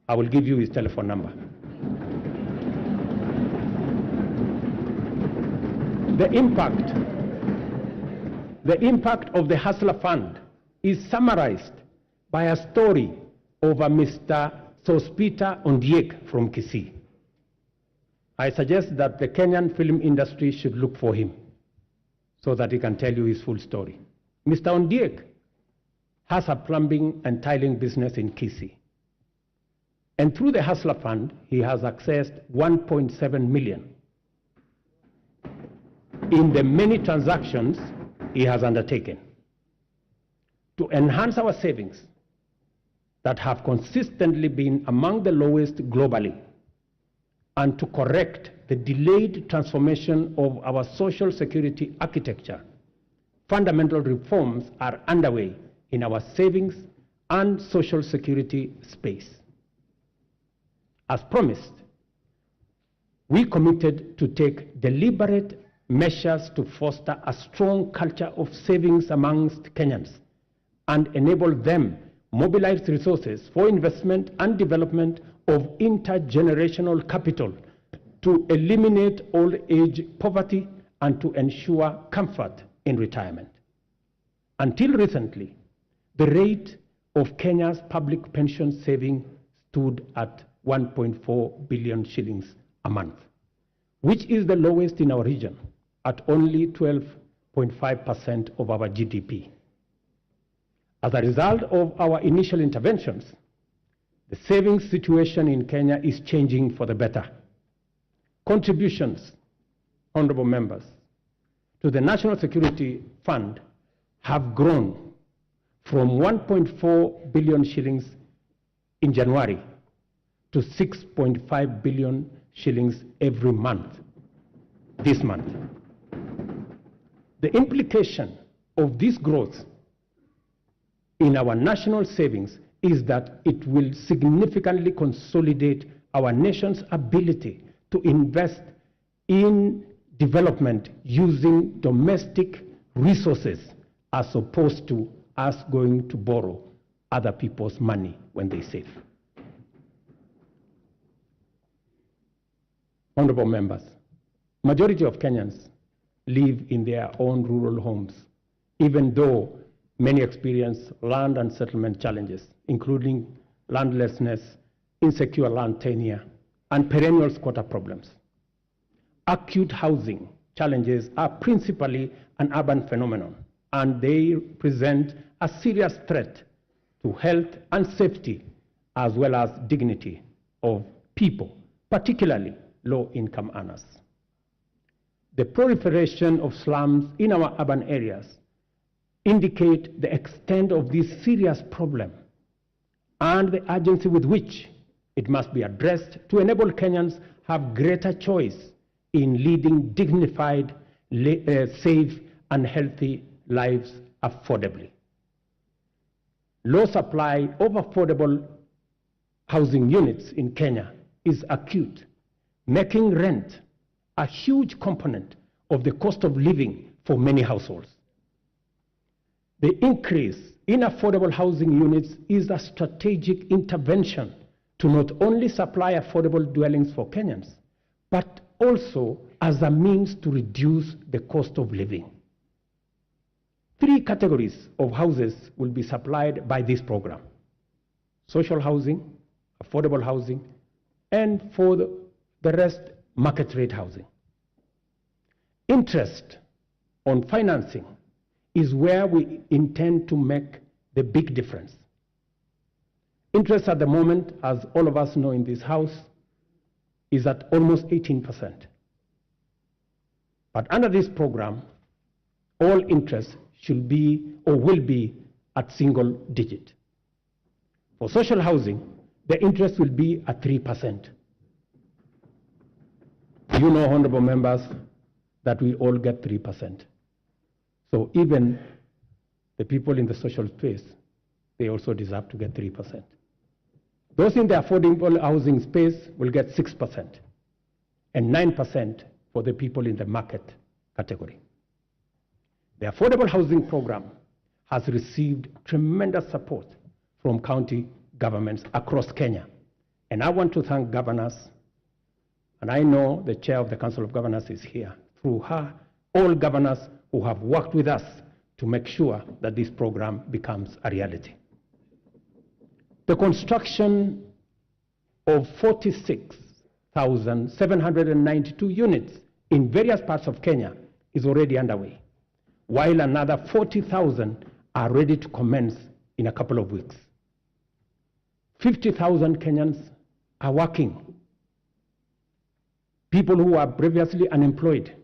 I will give you his telephone number. The impact of the Hustler Fund is summarized by a story of a Mr. Sospita Ondiek from Kisii. I suggest that the Kenyan film industry should look for him so that he can tell you his full story. Mr. Ondiek has a plumbing and tiling business in Kisii. And through the Hustler Fund, he has accessed 1.7 million in the many transactions he has undertaken to enhance our savings that have consistently been among the lowest globally, and to correct the delayed transformation of our social security architecture. Fundamental reforms are underway in our savings and social security space. As promised, we committed to take deliberate measures to foster a strong culture of savings amongst Kenyans and enable them mobilize resources for investment and development of intergenerational capital to eliminate old age poverty and to ensure comfort in retirement. Until recently, the rate of Kenya's public pension saving stood at 1.4 billion shillings a month, which is the lowest in our region at only 12.5% of our GDP. As a result of our initial interventions, the savings situation in Kenya is changing for the better. Contributions, honorable members, to the National Security Fund have grown from 1.4 billion shillings in January to 6.5 billion shillings every month, this month. The implication of this growth in our national savings is that it will significantly consolidate our nation's ability to invest in development using domestic resources as opposed to us going to borrow other people's money when they save. Honorable members, majority of Kenyans live in their own rural homes, even though many experience land and settlement challenges, including landlessness, insecure land tenure, and perennial squatter problems. Acute housing challenges are principally an urban phenomenon, and they present a serious threat to health and safety, as well as dignity of people, particularly low-income earners. The proliferation of slums in our urban areas indicate the extent of this serious problem and the urgency with which it must be addressed to enable Kenyans have greater choice in leading dignified, safe, and healthy lives affordably. Low supply of affordable housing units in Kenya is acute, making rent a huge component of the cost of living for many households. The increase in affordable housing units is a strategic intervention to not only supply affordable dwellings for Kenyans, but also as a means to reduce the cost of living. 3 categories of houses will be supplied by this program: social housing, affordable housing, and for the rest, market rate housing. Interest on financing is where we intend to make the big difference. Interest at the moment, as all of us know in this house, is at almost 18%. But under this program, all interest should be or will be at single digit. For social housing, the interest will be at 3%. You know, honorable members, that we all get 3%. So even the people in the social space, they also deserve to get 3%. Those in the affordable housing space will get 6%, and 9% for the people in the market category. The affordable housing program has received tremendous support from county governments across Kenya. And I want to thank governors, and I know the chair of the Council of Governors is here, through her, all governors who have worked with us to make sure that this program becomes a reality. The construction of 46,792 units in various parts of Kenya is already underway, while another 40,000 are ready to commence in a couple of weeks. 50,000 Kenyans are working. People who were previously unemployed,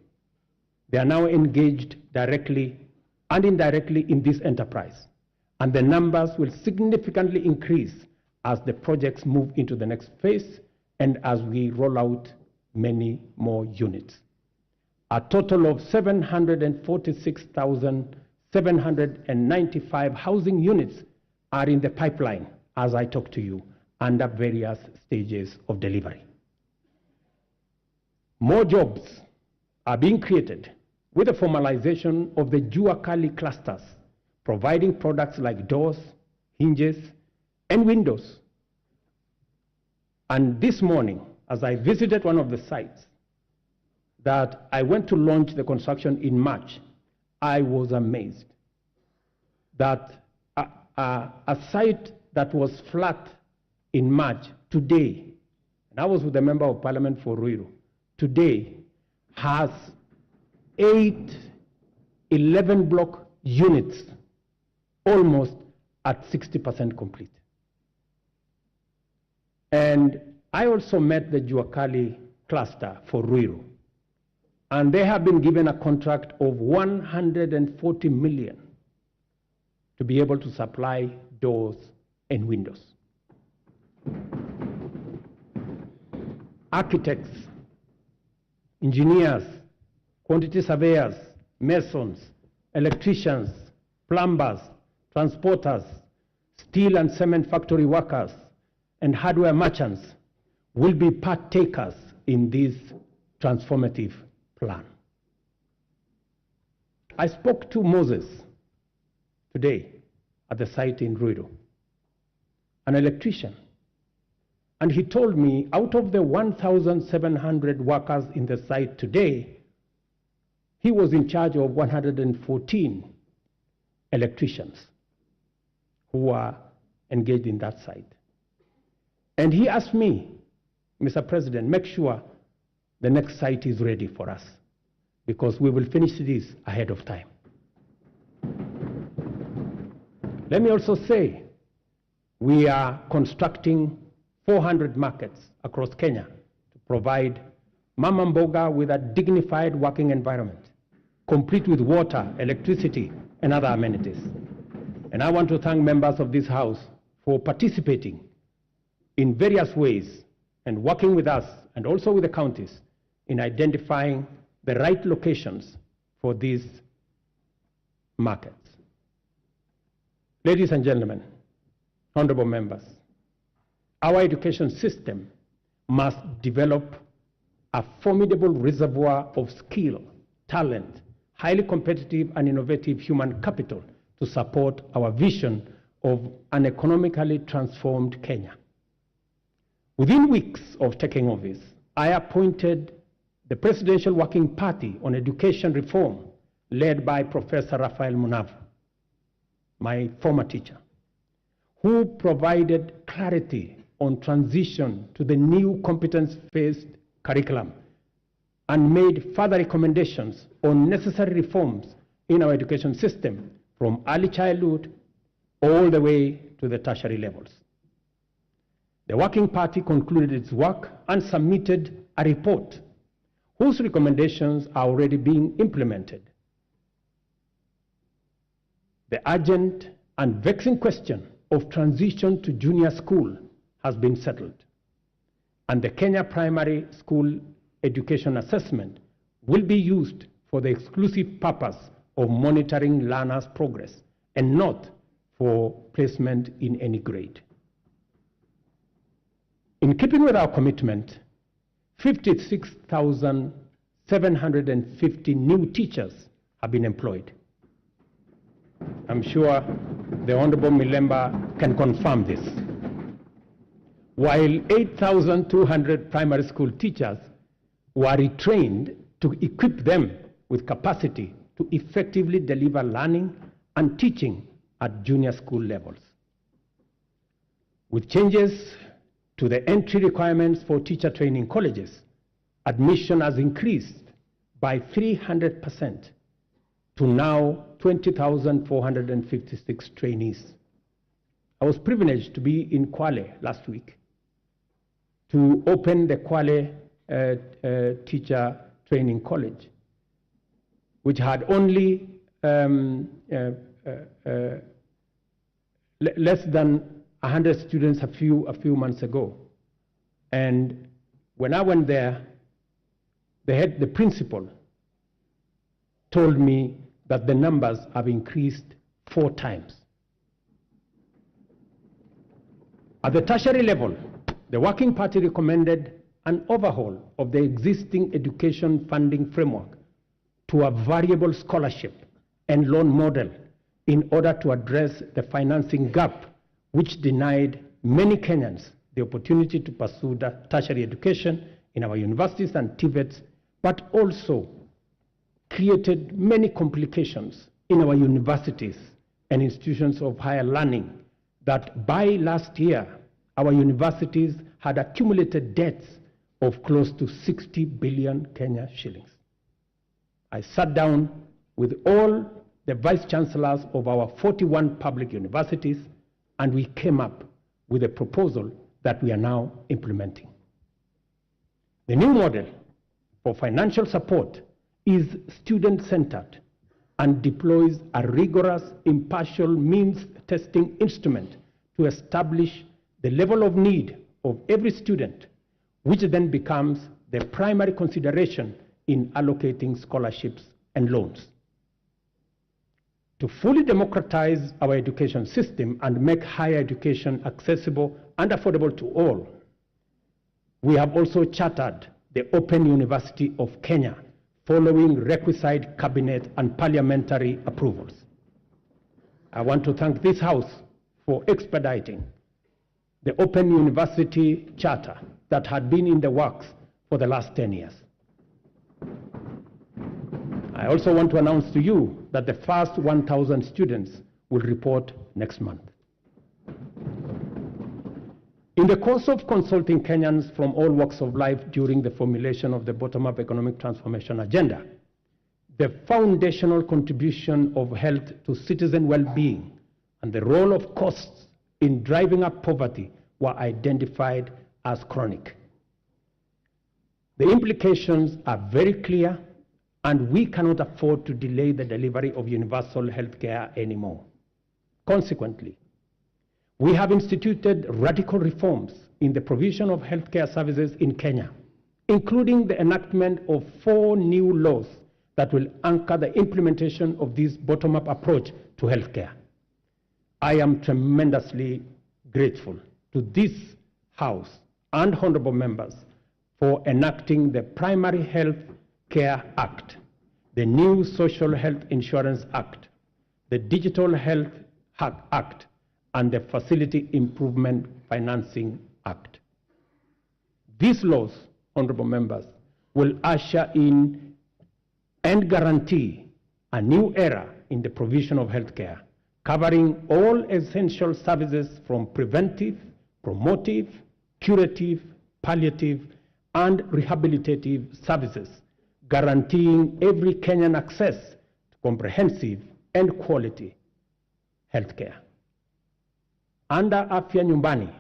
they are now engaged directly and indirectly in this enterprise. And the numbers will significantly increase as the projects move into the next phase and as we roll out many more units. A total of 746,795 housing units are in the pipeline as I talk to you, under various stages of delivery. More jobs are being created with the formalization of the Jua Kali clusters, providing products like doors, hinges, and windows. And this morning, as I visited one of the sites that I went to launch the construction in March, I was amazed that a site that was flat in March today, and I was with the Member of Parliament for RUTO, today has 8 11-block units, almost at 60% complete. And I also met the Jua Kali cluster for RUTO, and they have been given a contract of 140 million to be able to supply doors and windows. Architects, engineers, quantity surveyors, masons, electricians, plumbers, transporters, steel and cement factory workers, and hardware merchants will be partakers in this transformative plan. I spoke to Moses today at the site in RUTO, an electrician, and he told me out of the 1,700 workers in the site today, he was in charge of 114 electricians who are engaged in that site. And he asked me, Mr. President, make sure the next site is ready for us, because we will finish this ahead of time. Let me also say, we are constructing 400 markets across Kenya to provide Mama Mboga with a dignified working environment, complete with water, electricity, and other amenities. And I want to thank members of this House for participating in various ways and working with us and also with the counties in identifying the right locations for these markets. Ladies and gentlemen, honorable members, our education system must develop a formidable reservoir of skill, talent, highly competitive and innovative human capital to support our vision of an economically transformed Kenya. Within weeks of taking office, I appointed the Presidential Working Party on Education Reform, led by Professor Raphael Munavu, my former teacher, who provided clarity on transition to the new competence-based curriculum and made further recommendations on necessary reforms in our education system from early childhood all the way to the tertiary levels. The Working Party concluded its work and submitted a report whose recommendations are already being implemented. The urgent and vexing question of transition to junior school has been settled, and the Kenya Primary School Education Assessment will be used for the exclusive purpose of monitoring learners' progress and not for placement in any grade. In keeping with our commitment, 56,750 new teachers have been employed. I'm sure the Honorable Milemba can confirm this. While 8,200 primary school teachers were retrained to equip them with capacity to effectively deliver learning and teaching at junior school levels. With changes to the entry requirements for teacher training colleges, admission has increased by 300% to now 20,456 trainees. I was privileged to be in Kwale last week to open the Kwale Teacher Training College, which had only less than 100 students a few months ago. And when I went there, the principal told me that the numbers have increased 4 times. At the tertiary level, the Working Party recommended an overhaul of the existing education funding framework to a variable scholarship and loan model in order to address the financing gap which denied many Kenyans the opportunity to pursue tertiary education in our universities and TVETs, but also created many complications in our universities and institutions of higher learning that by last year, our universities had accumulated debts of close to 60 billion Kenya shillings. I sat down with all the vice chancellors of our 41 public universities, and we came up with a proposal that we are now implementing. The new model for financial support is student-centered and deploys a rigorous, impartial means testing instrument to establish the level of need of every student, which then becomes the primary consideration in allocating scholarships and loans. To fully democratize our education system and make higher education accessible and affordable to all, we have also chartered the Open University of Kenya, following requisite cabinet and parliamentary approvals. I want to thank this House for expediting the Open University Charter that had been in the works for the last 10 years. I also want to announce to you that the first 1,000 students will report next month. In the course of consulting Kenyans from all walks of life during the formulation of the bottom-up economic transformation agenda, the foundational contribution of health to citizen well-being and the role of costs in driving up poverty were identified as chronic. The implications are very clear, and we cannot afford to delay the delivery of universal health care anymore. Consequently, we have instituted radical reforms in the provision of healthcare services in Kenya, including the enactment of 4 new laws that will anchor the implementation of this bottom-up approach to healthcare. I am tremendously grateful to this House and honorable members for enacting the Primary Health Care Act, the new Social Health Insurance Act, the Digital Health Act, and the Facility Improvement Financing Act. These laws, honorable members, will usher in and guarantee a new era in the provision of healthcare, covering all essential services from preventive, promotive, curative, palliative, and rehabilitative services, guaranteeing every Kenyan access to comprehensive and quality healthcare. Under Afya Nyumbani,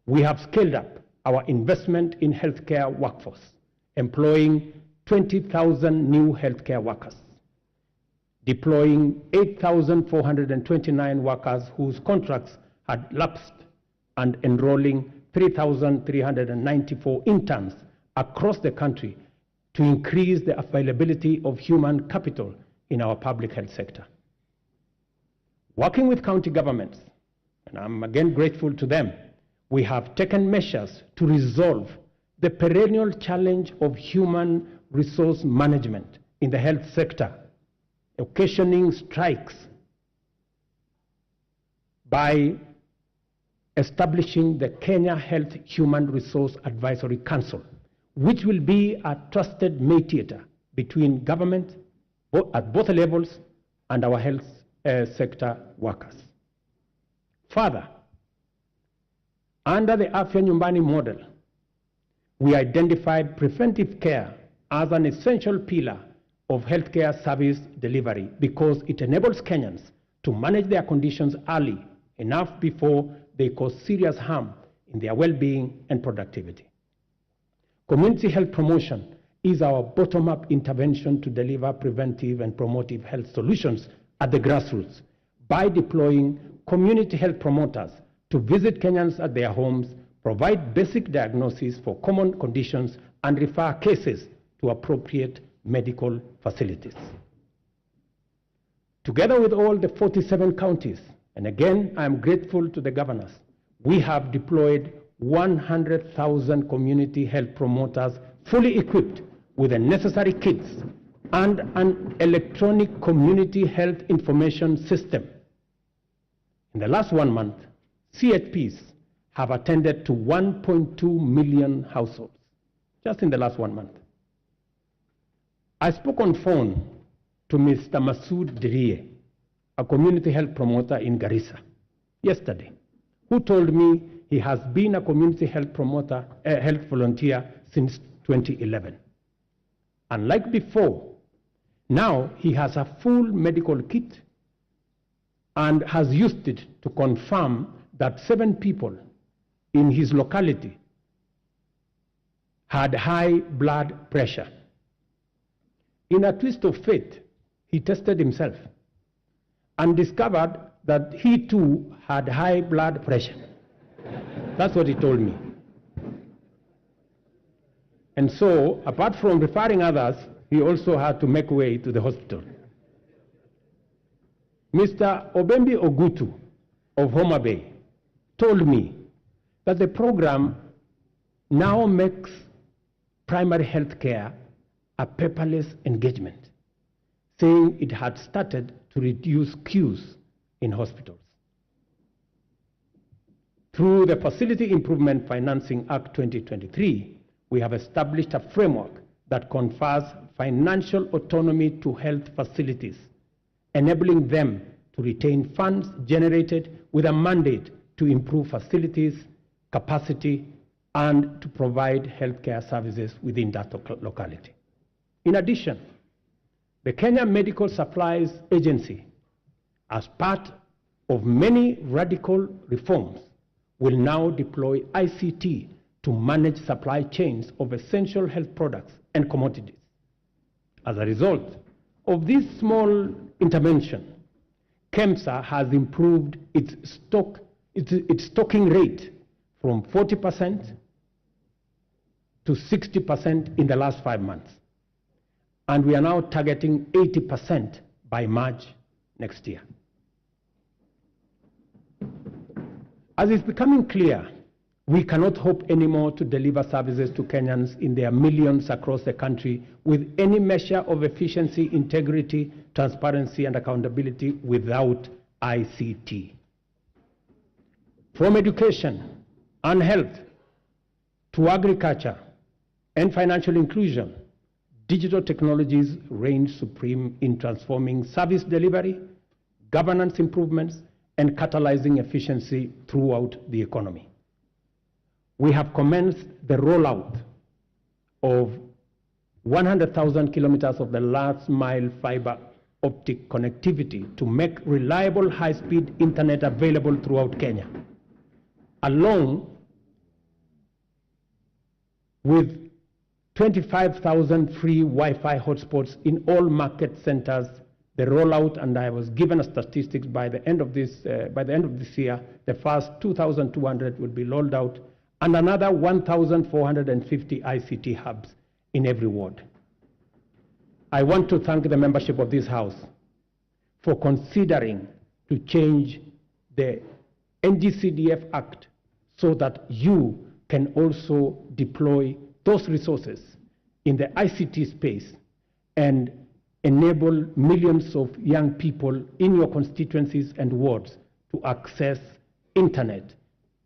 we have scaled up our investment in healthcare workforce, employing 20,000 new healthcare workers, deploying 8,429 workers whose contracts had lapsed, and enrolling 3,394 interns across the country to increase the availability of human capital in our public health sector. Working with county governments, and I'm again grateful to them, we have taken measures to resolve the perennial challenge of human resource management in the health sector, occasioning strikes by establishing the Kenya Health Human Resource Advisory Council, which will be a trusted mediator between government at both levels and our health sector workers. Further, under the Afya Nyumbani model, we identified preventive care as an essential pillar of healthcare service delivery because it enables Kenyans to manage their conditions early enough before they cause serious harm in their well-being and productivity. Community health promotion is our bottom-up intervention to deliver preventive and promotive health solutions at the grassroots by deploying community health promoters to visit Kenyans at their homes, provide basic diagnosis for common conditions, and refer cases to appropriate medical facilities. Together with all the 47 counties, and again, I am grateful to the governors, we have deployed 100,000 community health promoters fully equipped with the necessary kits and an electronic community health information system. In the last 1 month, CHPs have attended to 1.2 million households, just in the last 1 month. I spoke on phone to Mr. Masood Dirie, a community health promoter in Garissa, yesterday, who told me he has been a community health promoter, health volunteer since 2011. Unlike before, now he has a full medical kit and has used it to confirm that 7 people in his locality had high blood pressure. In a twist of fate, he tested himself and discovered that he too had high blood pressure. That's what he told me. And so, apart from referring others, he also had to make way to the hospital. Mr. Obembi Ogutu of Homa Bay told me that the program now makes primary health care a paperless engagement, saying it had started to reduce queues in hospitals. Through the Facility Improvement Financing Act 2023, we have established a framework that confers financial autonomy to health facilities, enabling them to retain funds generated with a mandate to improve facilities, capacity, and to provide healthcare services within that locality. In addition, the Kenya Medical Supplies Agency, as part of many radical reforms, will now deploy ICT to manage supply chains of essential health products and commodities. As a result of this small intervention, KEMSA has improved its stocking rate from 40% to 60% in the last 5 months. And we are now targeting 80% by March next year. As is becoming clear, we cannot hope anymore to deliver services to Kenyans in their millions across the country with any measure of efficiency, integrity, transparency, and accountability without ICT. From education and health to agriculture and financial inclusion, digital technologies reign supreme in transforming service delivery, governance improvements, and catalyzing efficiency throughout the economy. We have commenced the rollout of 100,000 kilometers of the last mile fiber optic connectivity to make reliable high-speed internet available throughout Kenya, along with 25,000 free Wi-Fi hotspots in all market centers. The rollout, and I was given a statistics by the end of this year, the first 2,200 will be rolled out, and another 1,450 ICT hubs in every ward. I want to thank the membership of this House for considering to change the NGCDF Act so that you can also deploy those resources in the ICT space and enable millions of young people in your constituencies and wards to access internet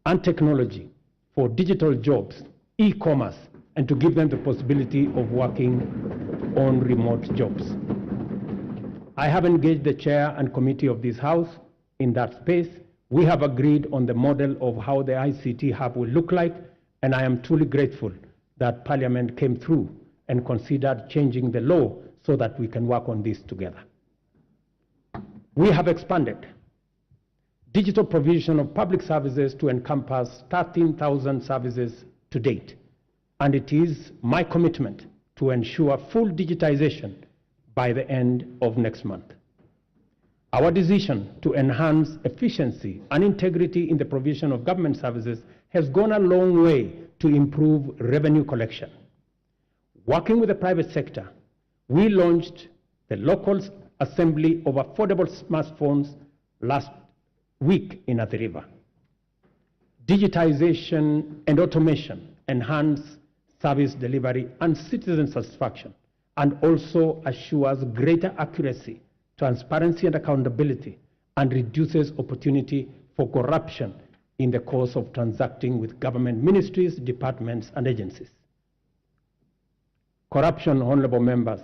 and technology for digital jobs, e-commerce, and to give them the possibility of working on remote jobs. I have engaged the chair and committee of this House in that space. We have agreed on the model of how the ICT hub will look like, and I am truly grateful that Parliament came through and considered changing the law so that we can work on this together. We have expanded digital provision of public services to encompass 13,000 services to date, and it is my commitment to ensure full digitization by the end of next month. Our decision to enhance efficiency and integrity in the provision of government services has gone a long way to improve revenue collection. Working with the private sector, we launched the local assembly of affordable smartphones last week in Athi River. Digitization and automation enhance service delivery and citizen satisfaction, and also assures greater accuracy, transparency, and accountability, and reduces opportunity for corruption in the course of transacting with government ministries, departments, and agencies. Corruption, honorable members,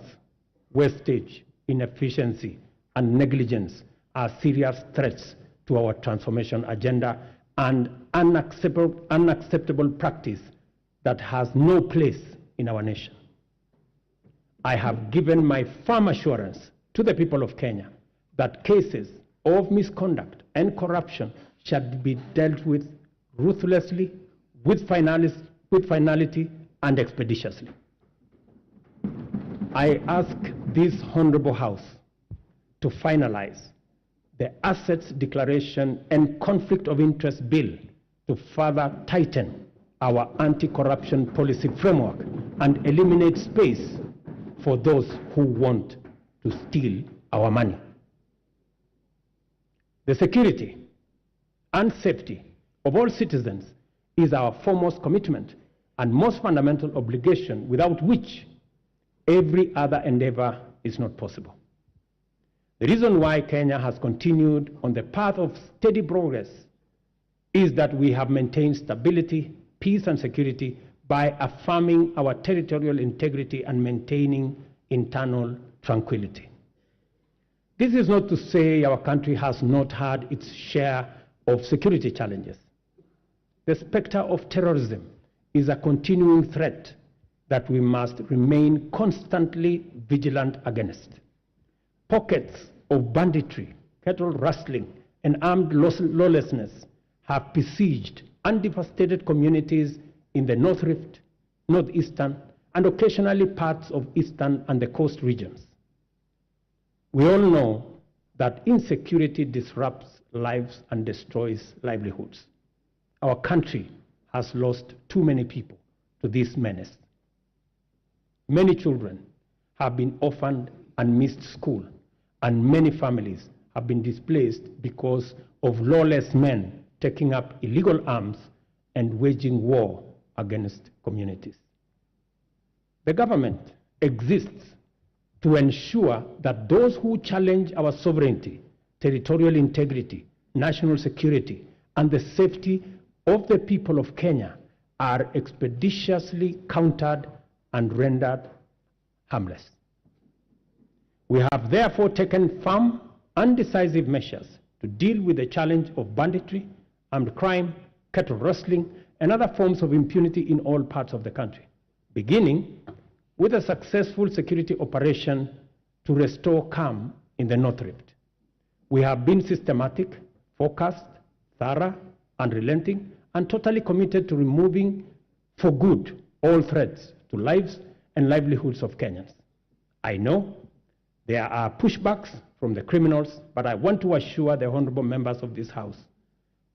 wastage, inefficiency, and negligence are serious threats to our transformation agenda and unacceptable practice that has no place in our nation. I have given my firm assurance to the people of Kenya that cases of misconduct and corruption shall be dealt with ruthlessly, with finality, and expeditiously. I ask this honorable House to finalize the Assets Declaration and Conflict of Interest Bill to further tighten our anti-corruption policy framework and eliminate space for those who want to steal our money. The security and safety of all citizens is our foremost commitment and most fundamental obligation, without which every other endeavor is not possible. The reason why Kenya has continued on the path of steady progress is that we have maintained stability, peace, and security by affirming our territorial integrity and maintaining internal tranquility. This is not to say our country has not had its share of security challenges. The specter of terrorism is a continuing threat that we must remain constantly vigilant against. Pockets of banditry, cattle rustling, and armed lawlessness have besieged and devastated communities in the North Rift, Northeastern, and occasionally parts of Eastern and the coast regions. We all know that insecurity disrupts lives and destroys livelihoods. Our country has lost too many people to this menace. Many children have been orphaned and missed school, and many families have been displaced because of lawless men taking up illegal arms and waging war against communities. The government exists to ensure that those who challenge our sovereignty, territorial integrity, national security, and the safety of the people of Kenya are expeditiously countered and rendered harmless. We have therefore taken firm and decisive measures to deal with the challenge of banditry, armed crime, cattle rustling, and other forms of impunity in all parts of the country, beginning with a successful security operation to restore calm in the North Rift. We have been systematic, focused, thorough, unrelenting, and totally committed to removing for good all threats to lives and livelihoods of Kenyans. I know there are pushbacks from the criminals, but I want to assure the honorable members of this House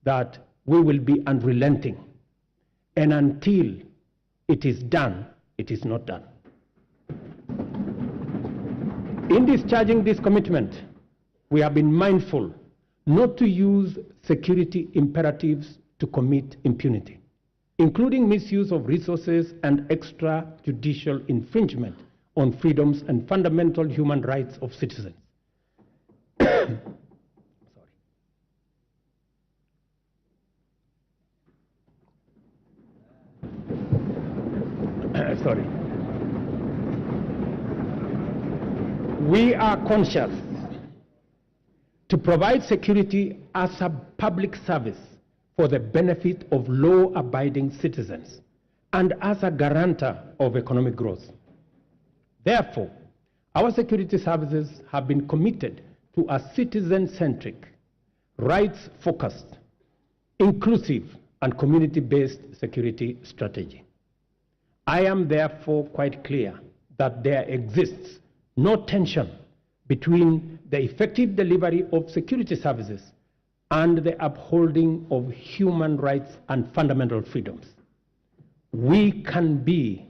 that we will be unrelenting, and until it is done, it is not done. In discharging this commitment, we have been mindful not to use security imperatives to commit impunity, including misuse of resources and extrajudicial infringement on freedoms and fundamental human rights of citizens. sorry. We are conscious to provide security as a public service for the benefit of law-abiding citizens and as a guarantor of economic growth. Therefore, our security services have been committed to a citizen-centric, rights-focused, inclusive, and community-based security strategy. I am therefore quite clear that there exists no tension between the effective delivery of security services and the upholding of human rights and fundamental freedoms. We can be,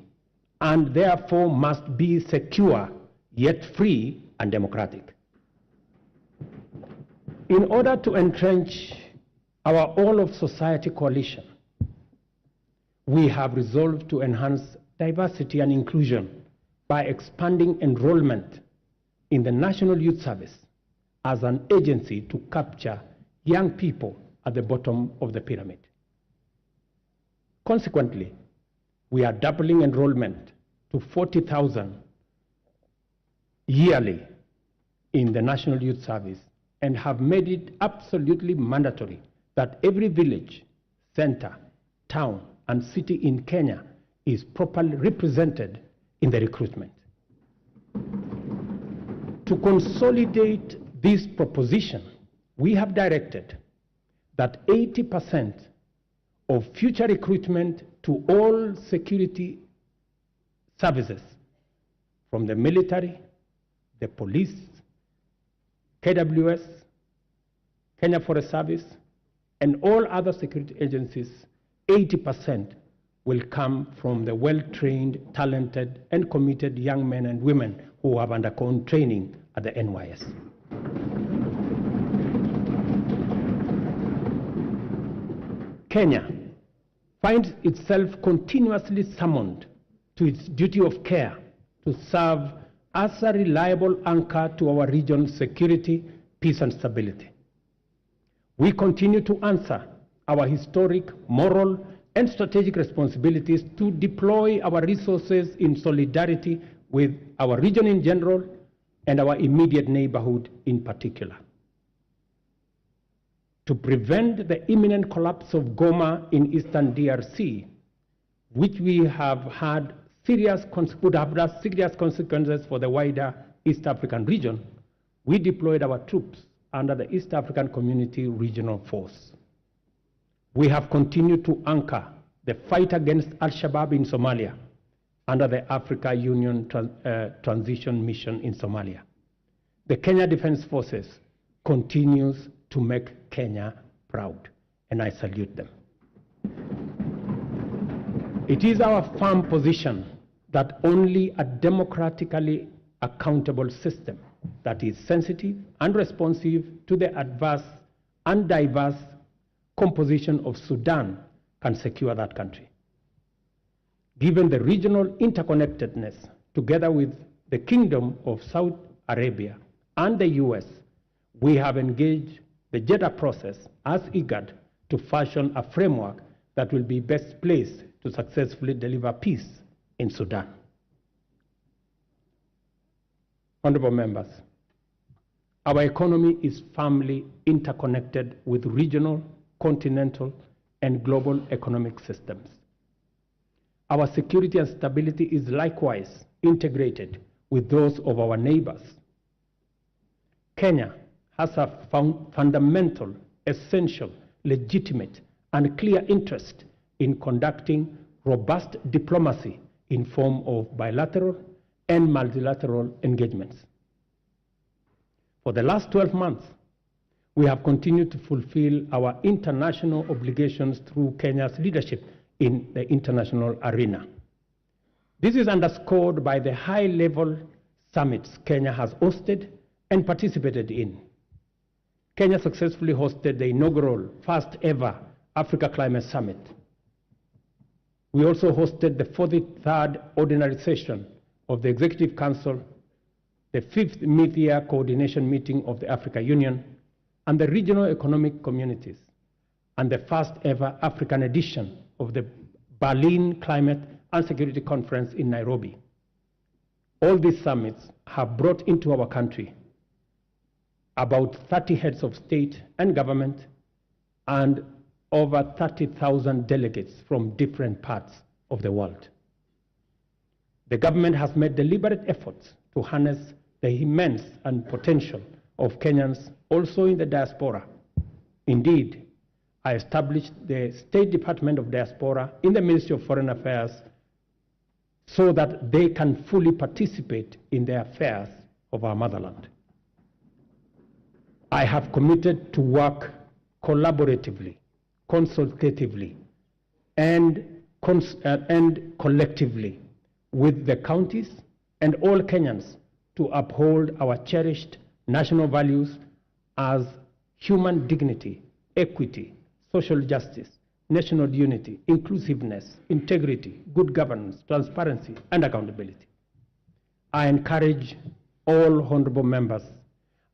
and therefore must be, secure, yet free and democratic. In order to entrench our all-of-society coalition, we have resolved to enhance diversity and inclusion by expanding enrollment in the National Youth Service as an agency to capture young people at the bottom of the pyramid. Consequently, we are doubling enrollment to 40,000 yearly in the National Youth Service and have made it absolutely mandatory that every village, center, town, and city in Kenya is properly represented in the recruitment. To consolidate this proposition, we have directed that 80% of future recruitment to all security services, from the military, the police, KWS, Kenya Forest Service, and all other security agencies, 80% will come from the well-trained, talented, and committed young men and women who have undergone training at the NYS. Kenya finds itself continuously summoned to its duty of care to serve as a reliable anchor to our region's security, peace, and stability. We continue to answer our historic, moral, and strategic responsibilities to deploy our resources in solidarity with our region in general and our immediate neighborhood in particular. To prevent the imminent collapse of Goma in eastern DRC, which we have had would have had serious consequences for the wider East African region, we deployed our troops under the East African Community Regional Force. We have continued to anchor the fight against Al-Shabaab in Somalia under the Africa Union Transition Mission in Somalia. The Kenya Defense Forces continues to make Kenya proud, and I salute them. It is our firm position that only a democratically accountable system that is sensitive and responsive to the adverse and diverse composition of Sudan can secure that country. Given the regional interconnectedness, together with the Kingdom of Saudi Arabia and the US, we have engaged the Jeddah process as IGAD to fashion a framework that will be best placed to successfully deliver peace in Sudan. Honorable members, our economy is firmly interconnected with regional, continental, and global economic systems. Our security and stability is likewise integrated with those of our neighbors. Kenya has a fundamental, essential, legitimate, and clear interest in conducting robust diplomacy in form of bilateral and multilateral engagements. For the last 12 months, we have continued to fulfill our international obligations through Kenya's leadership in the international arena. This is underscored by the high-level summits Kenya has hosted and participated in. Kenya successfully hosted the inaugural first-ever Africa Climate Summit. We also hosted the 43rd Ordinary Session of the Executive Council, the 5th Mid-Year Coordination Meeting of the Africa Union, and the Regional Economic Communities, and the first-ever African edition of the Berlin Climate and Security Conference in Nairobi. All these summits have brought into our country about 30 heads of state and government and over 30,000 delegates from different parts of the world. The government has made deliberate efforts to harness the immense and potential of Kenyans also in the diaspora. Indeed, I established the State Department of Diaspora in the Ministry of Foreign Affairs so that they can fully participate in the affairs of our motherland. I have committed to work collaboratively, consultatively, and collectively with the counties and all Kenyans to uphold our cherished national values as human dignity, equity, social justice, national unity, inclusiveness, integrity, good governance, transparency, and accountability. I encourage all honorable members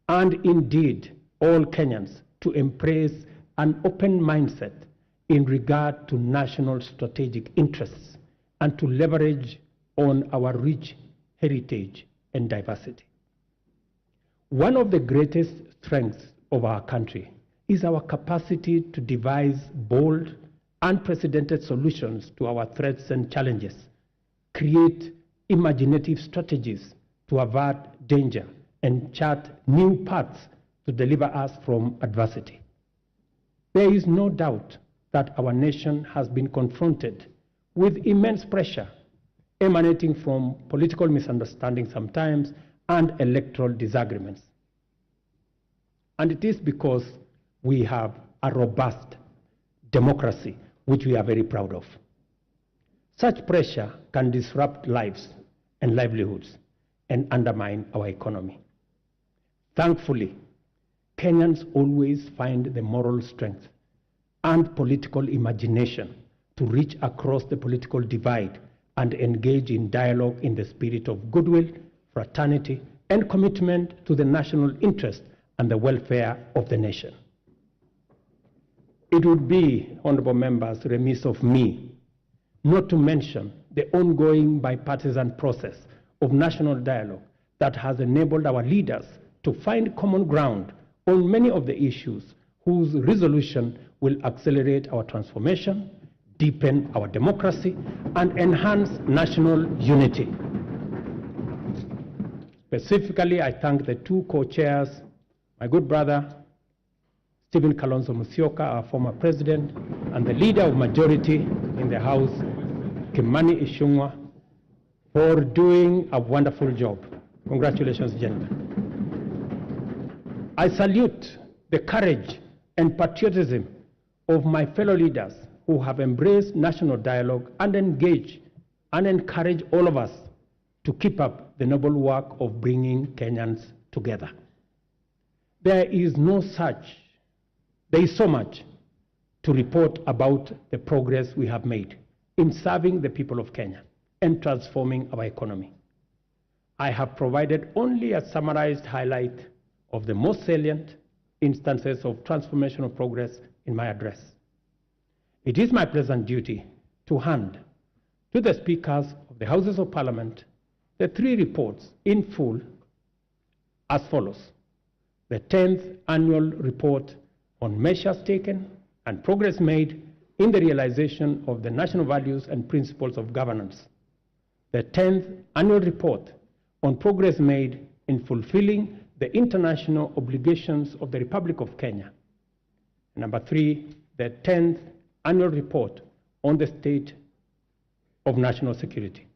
and indeed all Kenyans to embrace an open mindset in regard to national strategic interests and to leverage on our rich heritage and diversity. One of the greatest strengths of our country is our capacity to devise bold, unprecedented solutions to our threats and challenges, create imaginative strategies to avert danger, and chart new paths to deliver us from adversity. There is no doubt that our nation has been confronted with immense pressure emanating from political misunderstanding sometimes and electoral disagreements. And it is because we have a robust democracy, which we are very proud of. Such pressure can disrupt lives and livelihoods and undermine our economy. Thankfully, Kenyans always find the moral strength and political imagination to reach across the political divide and engage in dialogue in the spirit of goodwill, fraternity, and commitment to the national interest and the welfare of the nation. It would be, honorable members, remiss of me not to mention the ongoing bipartisan process of national dialogue that has enabled our leaders to find common ground on many of the issues whose resolution will accelerate our transformation, deepen our democracy, and enhance national unity. Specifically, I thank the two co-chairs, my good brother, Stephen Kalonzo Musyoka, our former president, and the leader of majority in the House, Kimani Ichung'wah, for doing a wonderful job. Congratulations, gentlemen. I salute the courage and patriotism of my fellow leaders who have embraced national dialogue and engage and encourage all of us to keep up the noble work of bringing Kenyans together. There is so much to report about the progress we have made in serving the people of Kenya and transforming our economy. I have provided only a summarized highlight of the most salient instances of transformational progress in my address. It is my pleasant duty to hand to the speakers of the Houses of Parliament the three reports in full as follows. The 10th Annual Report on measures taken and progress made in the realization of the national values and principles of governance. The 10th Annual Report on progress made in fulfilling the international obligations of the Republic of Kenya. Number 3, the 10th Annual Report on the state of national security.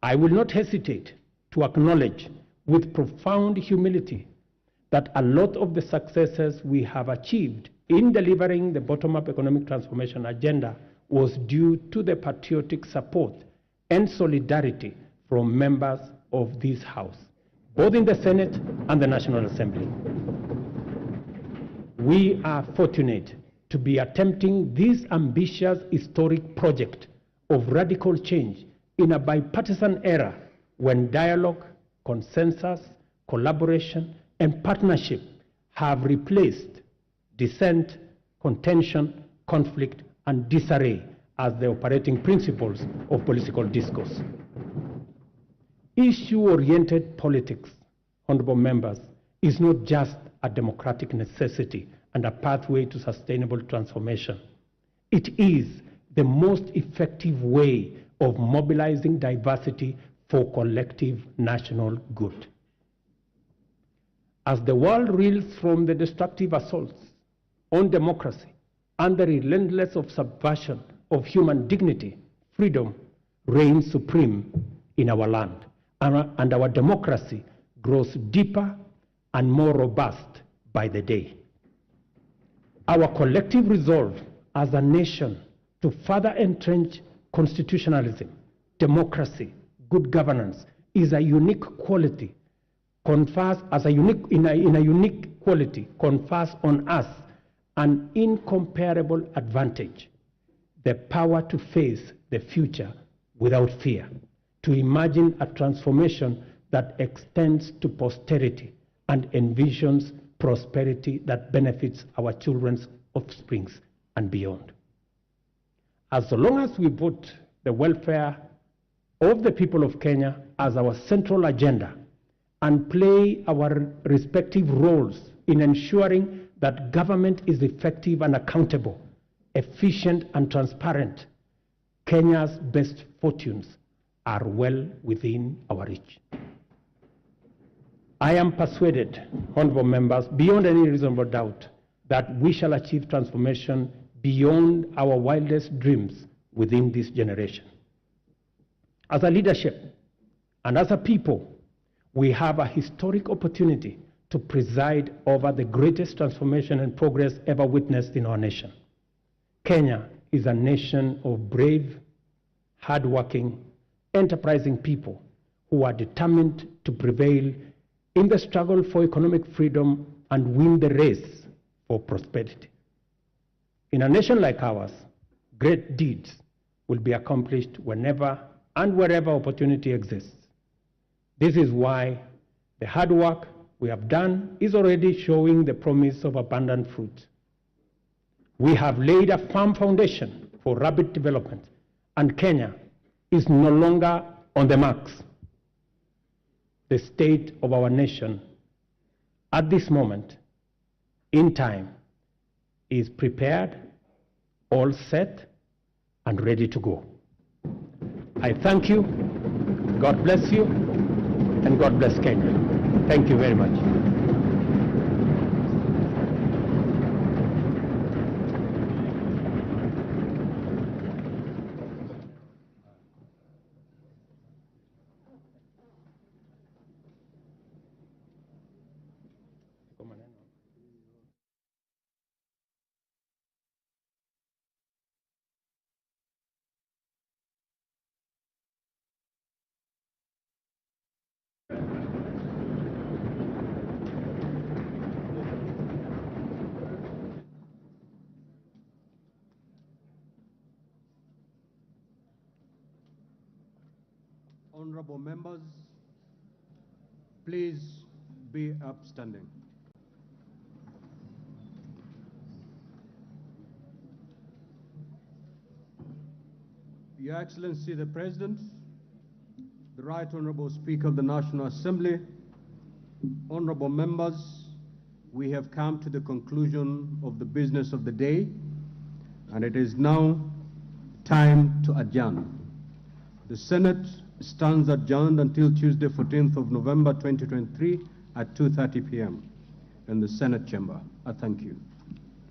I will not hesitate to acknowledge with profound humility that a lot of the successes we have achieved in delivering the bottom-up economic transformation agenda was due to the patriotic support and solidarity from members of this House, both in the Senate and the National Assembly. We are fortunate to be attempting this ambitious historic project of radical change in a bipartisan era when dialogue, consensus, collaboration, and partnership have replaced dissent, contention, conflict, and disarray as the operating principles of political discourse. Issue-oriented politics, honorable members, is not just a democratic necessity and a pathway to sustainable transformation. It is the most effective way of mobilizing diversity for collective national good. As the world reels from the destructive assaults on democracy and the relentless subversion of human dignity, freedom reigns supreme in our land, and our democracy grows deeper and more robust by the day. Our collective resolve as a nation to further entrench constitutionalism, democracy, good governance is a unique quality, confers on us an incomparable advantage: the power to face the future without fear, to imagine a transformation that extends to posterity and envisions prosperity that benefits our children's offsprings and beyond. As long as we put the welfare of the people of Kenya as our central agenda and play our respective roles in ensuring that government is effective and accountable, efficient and transparent, Kenya's best fortunes are well within our reach. I am persuaded, honorable members, beyond any reasonable doubt, that we shall achieve transformation beyond our wildest dreams within this generation. As a leadership and as a people, we have a historic opportunity to preside over the greatest transformation and progress ever witnessed in our nation. Kenya is a nation of brave, hardworking, enterprising people who are determined to prevail in the struggle for economic freedom and win the race for prosperity. In a nation like ours, great deeds will be accomplished whenever and wherever opportunity exists. This is why the hard work we have done is already showing the promise of abundant fruit. We have laid a firm foundation for rapid development, and Kenya is no longer on the marks. The state of our nation at this moment in time is prepared, all set, and ready to go. I thank you, God bless you, and God bless Kenya. Thank you very much.
Honorable members, please be upstanding. Your Excellency the President, the Right Honorable Speaker of the National Assembly, honorable members, we have come to the conclusion of the business of the day, and it is now time to adjourn. The Senate stands adjourned until Tuesday, 14th of November 2023 at 2:30 p.m. in the Senate chamber. I thank you.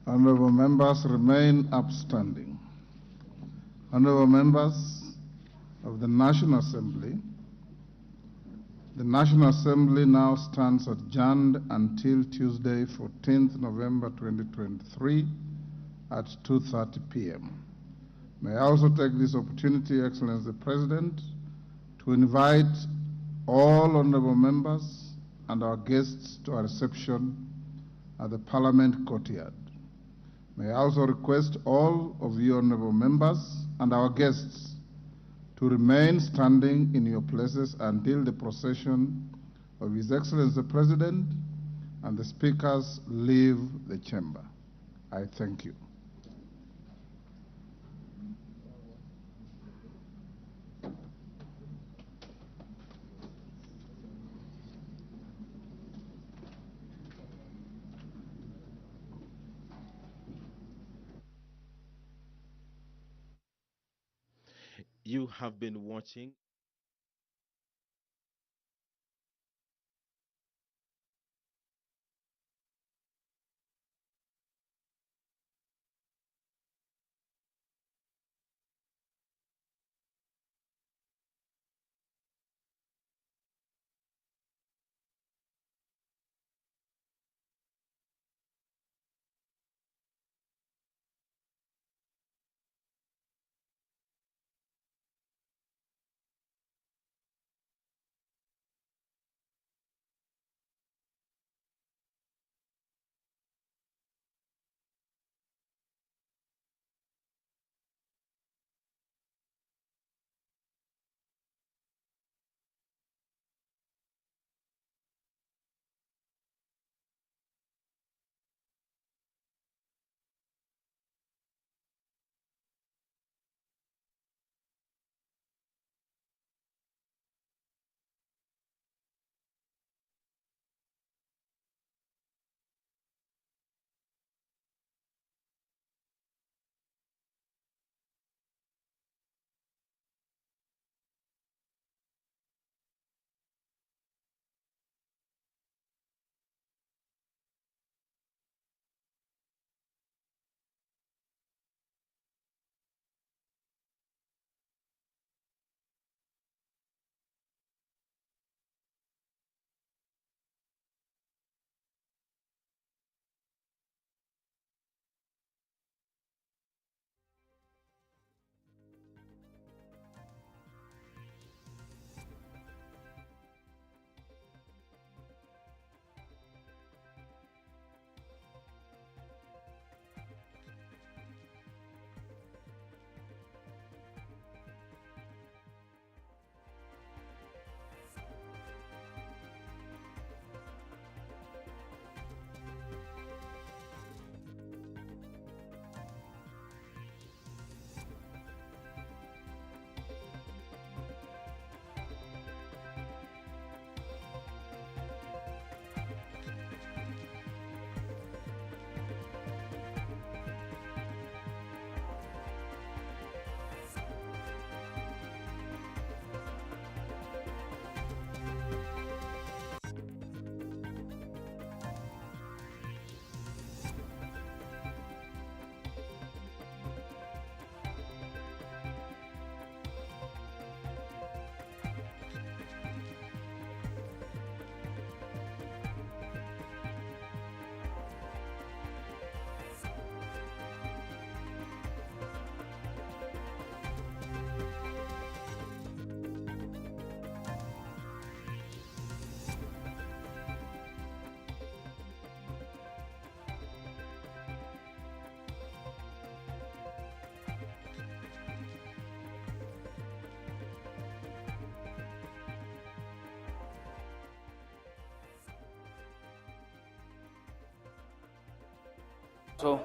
Honorable members remain upstanding. Honorable members of the National Assembly, the National Assembly now stands adjourned until Tuesday, 14th November 2023 at 2:30 p.m. May I also take this opportunity, Excellency the President, to invite all honorable members and our guests to a reception at the Parliament courtyard. May I also request all of you honorable members and our guests to remain standing in your places until the procession of His Excellency the President and the speakers leave the chamber. I thank you.
You have been watching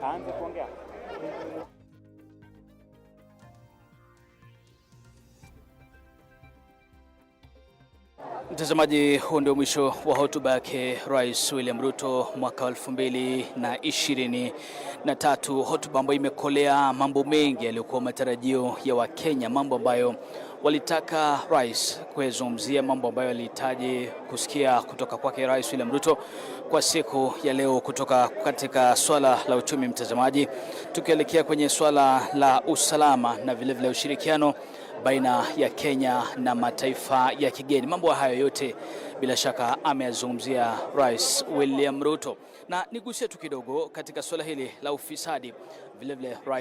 aanze kuongea.
Mtazamaji, huu ndio mwisho wa hotuba yake Rais William Ruto mwaka 2023, hotuba ambayo imekolea mambo mengi yaliyokuwa matarajio ya Wakenya, mambo ambayo walitaka rais kuzungumzia, mambo ambayo walihitaji kusikia kutoka kwake Rais William Ruto kwa siku ya leo, kutoka katika swala la uchumi, mtazamaji, tukielekea kwenye swala la usalama na vile vile ushirikiano baina ya Kenya na mataifa ya kigeni. Mambo hayo yote bila shaka ameyazungumzia Rais William Ruto. Na nigusie tu kidogo katika swala hili la ufisadi, vile vile Rais